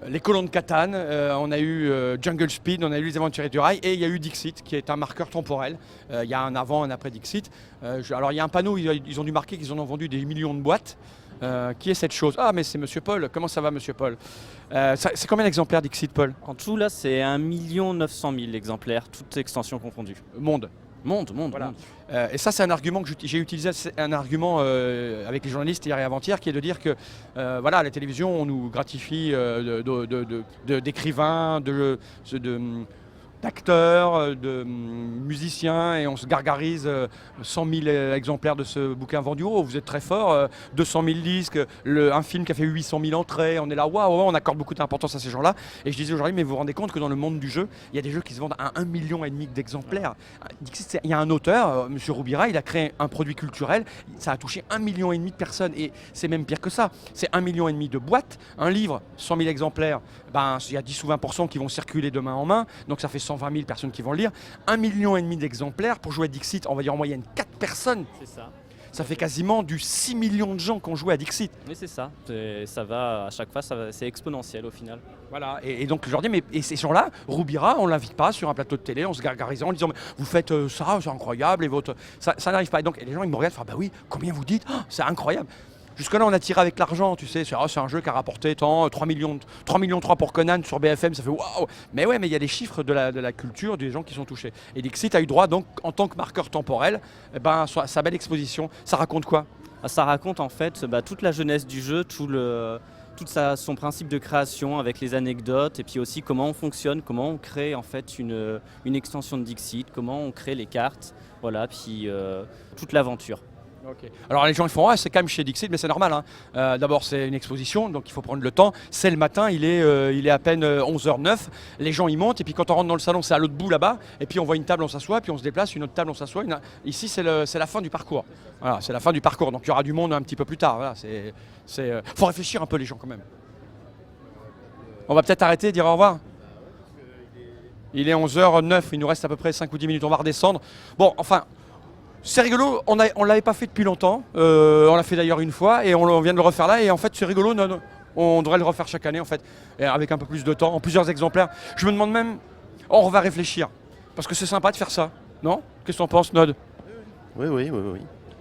les colons de Catane, on a eu Jungle Speed, on a eu les aventuriers du rail et il y a eu Dixit qui est un marqueur temporel. Il y a un avant, un après Dixit. Alors il y a un panneau, ils ont dû marquer qu'ils en ont vendu des millions de boîtes. Qui est cette chose? Ah mais c'est Monsieur Paul, comment ça va Monsieur Paul? C'est combien d'exemplaires Dixit, Paul? En tout là c'est 1 900 000 exemplaires, toutes extensions confondues. Monde. Voilà. Et ça, c'est un argument que j'ai utilisé, un argument avec les journalistes hier et avant-hier, qui est de dire que voilà, à la télévision, on nous gratifie d'écrivains, d'acteurs, de musiciens, et on se gargarise 100 000 exemplaires de ce bouquin vendu. Oh, vous êtes très fort, 200 000 disques, un film qui a fait 800 000 entrées, on est là, waouh, on accorde beaucoup d'importance à ces gens-là. Et je disais aujourd'hui, mais vous vous rendez compte que dans le monde du jeu, il y a des jeux qui se vendent à 1,5 million d'exemplaires. Il y a un auteur, M. Roubira, il a créé un produit culturel, ça a touché 1,5 million de personnes, et c'est même pire que ça. C'est 1,5 million de boîtes, un livre, 100 000 exemplaires, ben, il y a 10 ou 20% qui vont circuler de main en main, donc ça fait 120 000 personnes qui vont le lire. 1,5 million d'exemplaires, pour jouer à Dixit, on va dire en moyenne 4 personnes. C'est ça. Ça fait quasiment du 6 millions de gens qui ont joué à Dixit. Oui, c'est ça. Ça va, à chaque fois, c'est exponentiel au final. Voilà, et donc je leur dis, mais et ces gens-là, Roubira, on ne l'invite pas sur un plateau de télé, on se gargarisant en disant, mais vous faites ça, c'est incroyable, et ça n'arrive pas. Et donc et les gens, ils me regardent, bah oui, combien vous dites? Oh, c'est incroyable. Jusque-là, on a tiré avec l'argent, tu sais, c'est un jeu qui a rapporté tant, 3 millions pour Conan sur BFM, ça fait waouh. Mais ouais, mais il y a des chiffres de la culture, des gens qui sont touchés. Et Dixit a eu droit, donc, en tant que marqueur temporel, sa belle exposition. Ça raconte quoi? Ça raconte en fait toute la jeunesse du jeu, son principe de création avec les anecdotes, et puis aussi comment on fonctionne, comment on crée en fait une extension de Dixit, comment on crée les cartes, voilà, puis toute l'aventure. Okay. Alors les gens ils font c'est quand même chez Dixit, mais c'est normal. Hein. D'abord c'est une exposition, donc il faut prendre le temps. C'est le matin, il est à peine 11h09. Les gens y montent et puis quand on rentre dans le salon, c'est à l'autre bout là-bas. Et puis on voit une table, on s'assoit, puis on se déplace, une autre table, on s'assoit. Ici c'est la fin du parcours. Voilà, c'est la fin du parcours. Donc il y aura du monde un petit peu plus tard. Voilà, faut réfléchir un peu les gens quand même. On va peut-être arrêter et dire au revoir. Il est 11h09, il nous reste à peu près 5 ou 10 minutes. On va redescendre. Bon, enfin. C'est rigolo, on ne l'avait pas fait depuis longtemps, on l'a fait d'ailleurs une fois et on vient de le refaire là et en fait c'est rigolo, on devrait le refaire chaque année en fait, et avec un peu plus de temps, en plusieurs exemplaires. Je me demande même, on va réfléchir, parce que c'est sympa de faire ça, non? Qu'est-ce que t'en penses, Nod? Oui.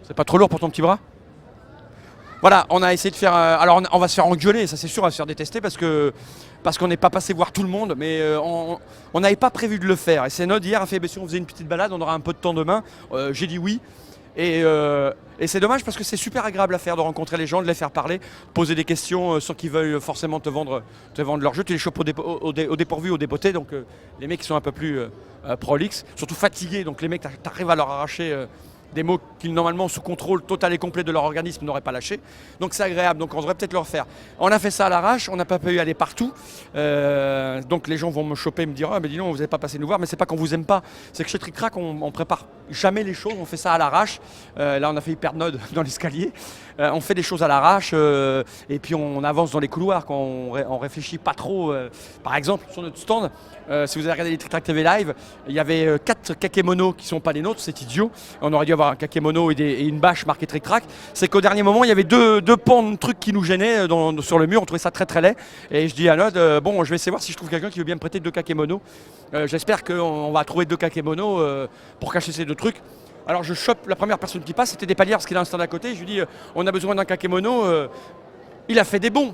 C'est pas trop lourd pour ton petit bras? Voilà, on a essayé de faire, alors on va se faire engueuler, ça c'est sûr, on va se faire détester parce qu'on n'est pas passé voir tout le monde, mais on n'avait pas prévu de le faire. Et c'est Nod hier a fait, si on faisait une petite balade, on aura un peu de temps demain. J'ai dit oui. Et c'est dommage parce que c'est super agréable à faire, de rencontrer les gens, de les faire parler, poser des questions sans qu'ils veuillent forcément te vendre leur jeu. Tu les chopes au dépourvu, au dépoté, donc les mecs qui sont un peu plus prolixes, surtout fatigués, donc les mecs, t'arrives à leur arracher des mots qu'ils normalement sous contrôle total et complet de leur organisme n'auraient pas lâché. Donc c'est agréable, donc on devrait peut-être le refaire. On a fait ça à l'arrache, on n'a pas pu y aller partout. Donc les gens vont me choper et me dire mais dis donc, vous n'avez pas passé nous voir, mais c'est pas qu'on vous aime pas. C'est que chez Trick Track, on prépare jamais les choses, on fait ça à l'arrache. Là on a failli perdre Nod dans l'escalier. On fait des choses à l'arrache et puis on avance dans les couloirs quand on réfléchit pas trop. Par exemple, sur notre stand, si vous avez regardé les Trick Track TV Live, il y avait 4 kakémonos qui sont pas les nôtres, c'est idiot. On aurait dû avoir un kakémono et une bâche marquée Trick Track. C'est qu'au dernier moment, il y avait deux pans de trucs qui nous gênaient sur le mur. On trouvait ça très très laid. Et je dis à Nod, bon, je vais essayer voir si je trouve quelqu'un qui veut bien me prêter 2 kakémonos. J'espère qu'on va trouver 2 kakémonos pour cacher ces 2 trucs. Alors je chope la première personne qui passe, c'était des paliers parce qu'il a un stand à côté. Je lui dis, on a besoin d'un kakémono. Il a fait des bons.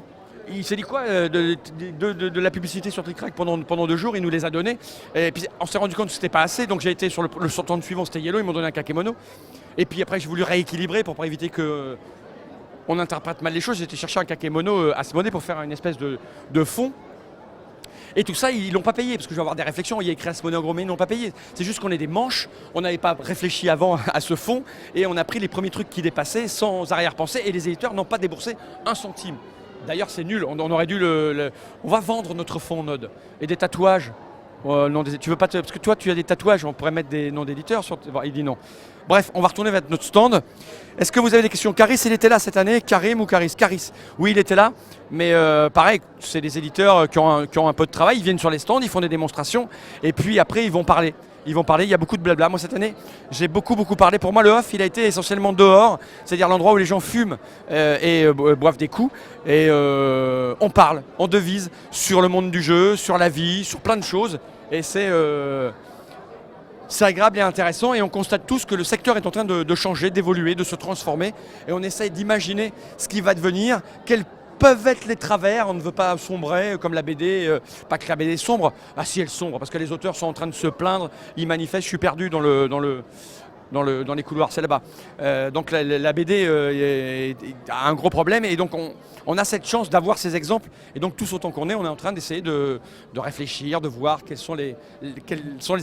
Il s'est dit quoi de la publicité sur Trick Track pendant 2 jours, il nous les a donnés. Et puis on s'est rendu compte que c'était pas assez, donc j'ai été sur le stand suivant, c'était Yellow, ils m'ont donné un kakémono. Et puis après j'ai voulu rééquilibrer pour éviter que on interprète mal les choses. J'ai été chercher un kakémono à Asmodée pour faire une espèce de fond. Et tout ça, ils l'ont pas payé, parce que je vais avoir des réflexions, il y a écrit Asmodée en gros, mais ils n'ont pas payé. C'est juste qu'on est des manches, on n'avait pas réfléchi avant à ce fond, et on a pris les premiers trucs qui dépassaient sans arrière-pensée, et les éditeurs n'ont pas déboursé 1 centime. D'ailleurs, c'est nul, on aurait dû on va vendre notre fond, Nod. Et des tatouages. Tu veux pas parce que toi, tu as des tatouages, on pourrait mettre des noms d'éditeurs sur. Il dit non. Bref, on va retourner vers notre stand. Est-ce que vous avez des questions? Caris, il était là cette année? Karim ou Caris? Caris. Oui, il était là. Mais pareil, c'est des éditeurs qui ont un peu de travail. Ils viennent sur les stands, ils font des démonstrations. Et puis après, ils vont parler. ils vont parler, il y a beaucoup de blabla. Moi cette année, j'ai beaucoup parlé. Pour moi le off, il a été essentiellement dehors, c'est-à-dire l'endroit où les gens fument et boivent des coups. Et on parle, on devise sur le monde du jeu, sur la vie, sur plein de choses. Et c'est agréable et intéressant et on constate tous que le secteur est en train de changer, d'évoluer, de se transformer. Et on essaye d'imaginer ce qui va devenir, quels peuvent être les travers. On ne veut pas sombrer comme la BD, pas que la BD sombre. Ah si, elle sombre, parce que les auteurs sont en train de se plaindre, ils manifestent, je suis perdu dans les couloirs, c'est là-bas. Donc la BD a un gros problème et donc on a cette chance d'avoir ces exemples. Et donc tous autant qu'on est, on est en train d'essayer de réfléchir, de voir quelles sont les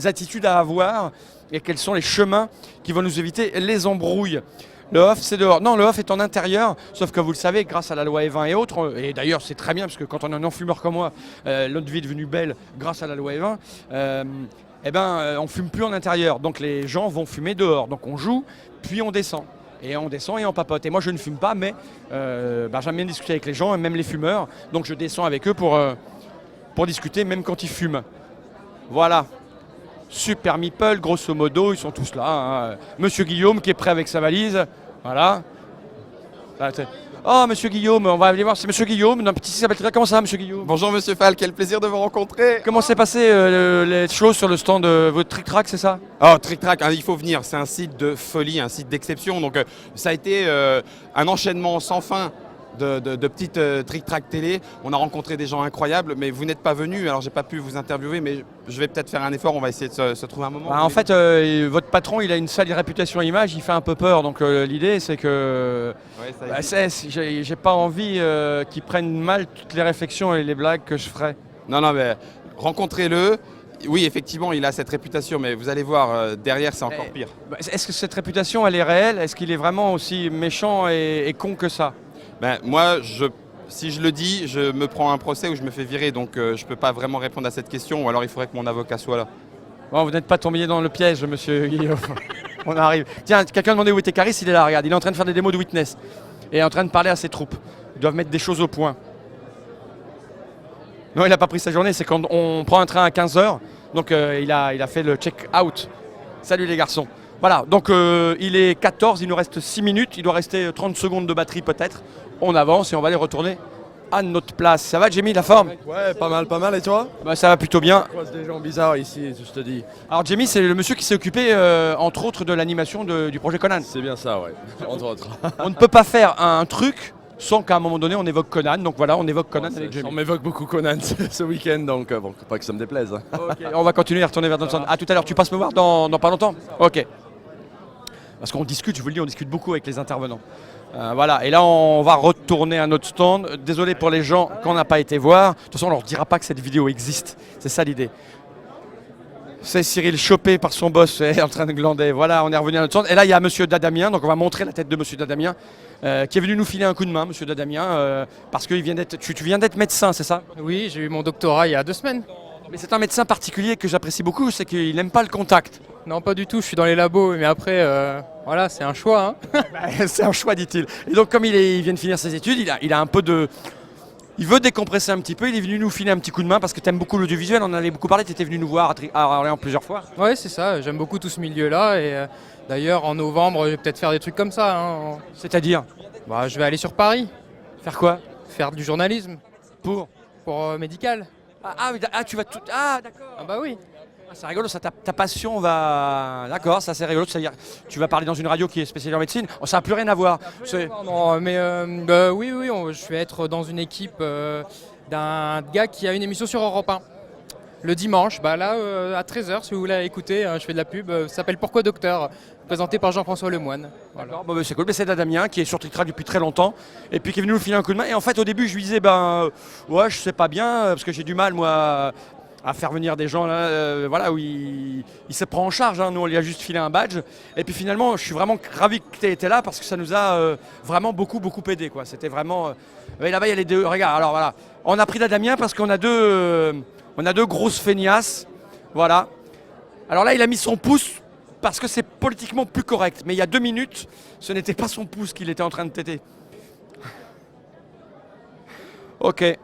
attitudes à avoir et quels sont les chemins qui vont nous éviter les embrouilles. Le off, c'est dehors. Non, le off est en intérieur, sauf que vous le savez, grâce à la loi E20 et autres, et d'ailleurs c'est très bien, parce que quand on est un non-fumeur comme moi, notre vie est devenue belle grâce à la loi E20, on fume plus en intérieur. Donc les gens vont fumer dehors. Donc on joue, puis on descend. Et on descend et on papote. Et moi je ne fume pas, mais j'aime bien discuter avec les gens, et même les fumeurs. Donc je descends avec eux pour discuter, même quand ils fument. Voilà. Super Meeple, grosso modo, ils sont tous là. Hein. Monsieur Guillaume qui est prêt avec sa valise. Voilà. Oh, Monsieur Guillaume, on va aller voir, c'est Monsieur Guillaume, un petit s'appelle. Comment ça va, Monsieur Guillaume? Bonjour Monsieur Fall, quel plaisir de vous rencontrer. Comment s'est passé les choses sur le stand de votre Trick Track, c'est ça? Oh, Trick Track, hein, il faut venir, c'est un site de folie, un site d'exception. Donc ça a été un enchaînement sans fin de petites Trick Track télé. On a rencontré des gens incroyables, mais vous n'êtes pas venus, alors j'ai pas pu vous interviewer, mais je vais peut-être faire un effort, on va essayer de se trouver un moment. En fait, votre patron, il a une sale réputation image, il fait un peu peur, donc l'idée c'est que j'ai pas envie qu'il prenne mal toutes les réflexions et les blagues que je ferai. Non, mais rencontrez-le. Oui, effectivement, il a cette réputation, mais vous allez voir, derrière, c'est encore pire. Est-ce que cette réputation, elle est réelle? Est-ce qu'il est vraiment aussi méchant et con que ça? Moi, si je le dis, je me prends un procès ou je me fais virer, donc je ne peux pas vraiment répondre à cette question, ou alors il faudrait que mon avocat soit là. Bon, vous n'êtes pas tombé dans le piège, Monsieur Guillaume. On arrive. Tiens, quelqu'un demandait où était Caris, il est là, regarde, il est en train de faire des démos de Witness, et en train de parler à ses troupes. Ils doivent mettre des choses au point. Non, il n'a pas pris sa journée, c'est quand on prend un train à 15h, donc il a fait le check-out. Salut les garçons. Voilà, donc il est 14, il nous reste 6 minutes, il doit rester 30 secondes de batterie peut-être. On avance et on va aller retourner à notre place. Ça va, Jamie, la forme? Ouais, pas mal, et toi? Ça va plutôt bien. Je croise des gens bizarres ici, je te dis. Alors Jamie, c'est le monsieur qui s'est occupé, entre autres, de l'animation du projet Conan. C'est bien ça, ouais, entre autres. On ne peut pas faire un truc sans qu'à un moment donné on évoque Conan, donc voilà, on évoque Conan avec Jamie. On m'évoque beaucoup Conan ce week-end, donc bon, pas que ça me déplaise. Okay, on va continuer à retourner vers notre stand. À tout à l'heure, tu passes me voir dans pas longtemps? Ok. Parce qu'on discute, je vous le dis, on discute beaucoup avec les intervenants. Voilà, et là on va retourner à notre stand. Désolé pour les gens qu'on n'a pas été voir. De toute façon, on leur dira pas que cette vidéo existe. C'est ça l'idée. C'est Cyril chopé par son boss en train de glander. Voilà, on est revenu à notre stand. Et là, il y a Monsieur Dadamien, donc on va montrer la tête de Monsieur Dadamien, qui est venu nous filer un coup de main, Monsieur Dadamien, parce que tu viens d'être médecin, c'est ça? Oui, j'ai eu mon doctorat il y a 2 semaines. Mais c'est un médecin particulier que j'apprécie beaucoup, c'est qu'il n'aime pas le contact. Non, pas du tout, je suis dans les labos, mais après, voilà, c'est un choix. Hein. C'est un choix, dit-il. Et donc, comme il vient de finir ses études, il a un peu de... Il veut décompresser un petit peu, il est venu nous filer un petit coup de main parce que tu aimes beaucoup l'audiovisuel, on en avait beaucoup parlé, tu étais venu nous voir à Orléans plusieurs fois. Ouais, c'est ça, j'aime beaucoup tout ce milieu-là et d'ailleurs, en novembre, je vais peut-être faire des trucs comme ça. Hein. C'est-à-dire? Je vais aller sur Paris. Faire quoi? Faire du journalisme. Pour médical. Tu vas tout... Ah, d'accord. Ah bah oui. C'est rigolo, ça, ta passion va... D'accord, ça c'est rigolo, c'est-à-dire tu vas parler dans une radio qui est spécialisée en médecine, ça n'a plus rien à voir. Non, mais oui, je vais être dans une équipe d'un gars qui a une émission sur Europe 1. Le dimanche, à 13h, si vous voulez écouter, je fais de la pub, ça s'appelle Pourquoi Docteur, présenté par Jean-François Lemoine. Voilà. Bon, c'est cool, mais c'est Dadamien qui est sur Trick Track depuis très longtemps et puis qui est venu nous filer un coup de main. Et en fait, au début, je lui disais, ouais, je sais pas bien, parce que j'ai du mal, moi, à faire venir des gens là, voilà, où il se prend en charge. Hein. Nous, on lui a juste filé un badge. Et puis finalement, je suis vraiment ravi que tu aies été là parce que ça nous a vraiment beaucoup aidé, quoi. C'était vraiment. Et là-bas, il y a les deux. Regarde, alors voilà, on a pris Dadamien parce qu'on a deux grosses feignasses. Voilà. Alors là, il a mis son pouce parce que c'est politiquement plus correct. Mais il y a 2 minutes, ce n'était pas son pouce qu'il était en train de téter. Ok.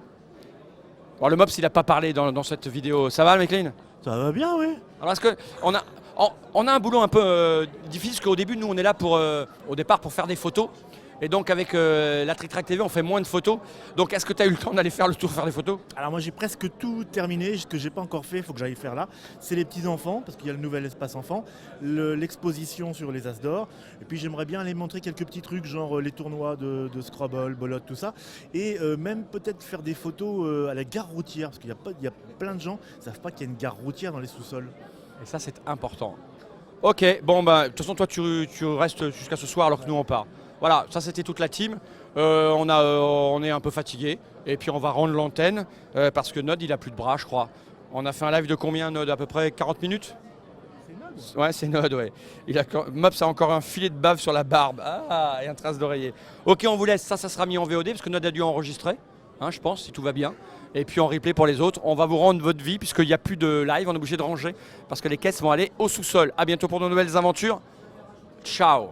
Bon, le Mops, il n'a pas parlé dans cette vidéo. Ça va, McLean? Ça va bien, oui. Alors, est-ce qu'on a un boulot un peu difficile, parce qu'au début, nous, on est là au départ pour faire des photos. Et donc, avec la Trick Track TV, on fait moins de photos. Donc, est-ce que tu as eu le temps d'aller faire le tour, faire des photos? Alors moi j'ai presque tout terminé, ce que j'ai pas encore fait, il faut que j'aille faire là. C'est les petits enfants, parce qu'il y a le nouvel espace enfant, l'exposition sur les As d'or. Et puis j'aimerais bien aller montrer quelques petits trucs, genre les tournois de Scrabble, Bolotte, tout ça. Et même peut-être faire des photos à la gare routière, parce qu'il y a plein de gens qui ne savent pas qu'il y a une gare routière dans les sous-sols. Et ça, c'est important. Ok, bon, bah, de toute façon, toi, tu restes jusqu'à ce soir alors que nous, on part. Voilà, ça, c'était toute la team. On est un peu fatigué. Et puis, on va rendre l'antenne parce que Nod, il a plus de bras, je crois. On a fait un live de combien, Nod? À peu près 40 minutes? C'est Nod. Ouais, c'est Nod, ouais. Mops a encore un filet de bave sur la barbe. Ah, et un trace d'oreiller. Ok, on vous laisse. Ça sera mis en VOD parce que Nod a dû enregistrer, hein, je pense, si tout va bien. Et puis en replay pour les autres, on va vous rendre votre vie puisqu'il n'y a plus de live, on est obligé de ranger parce que les caisses vont aller au sous-sol. A bientôt pour de nouvelles aventures. Ciao.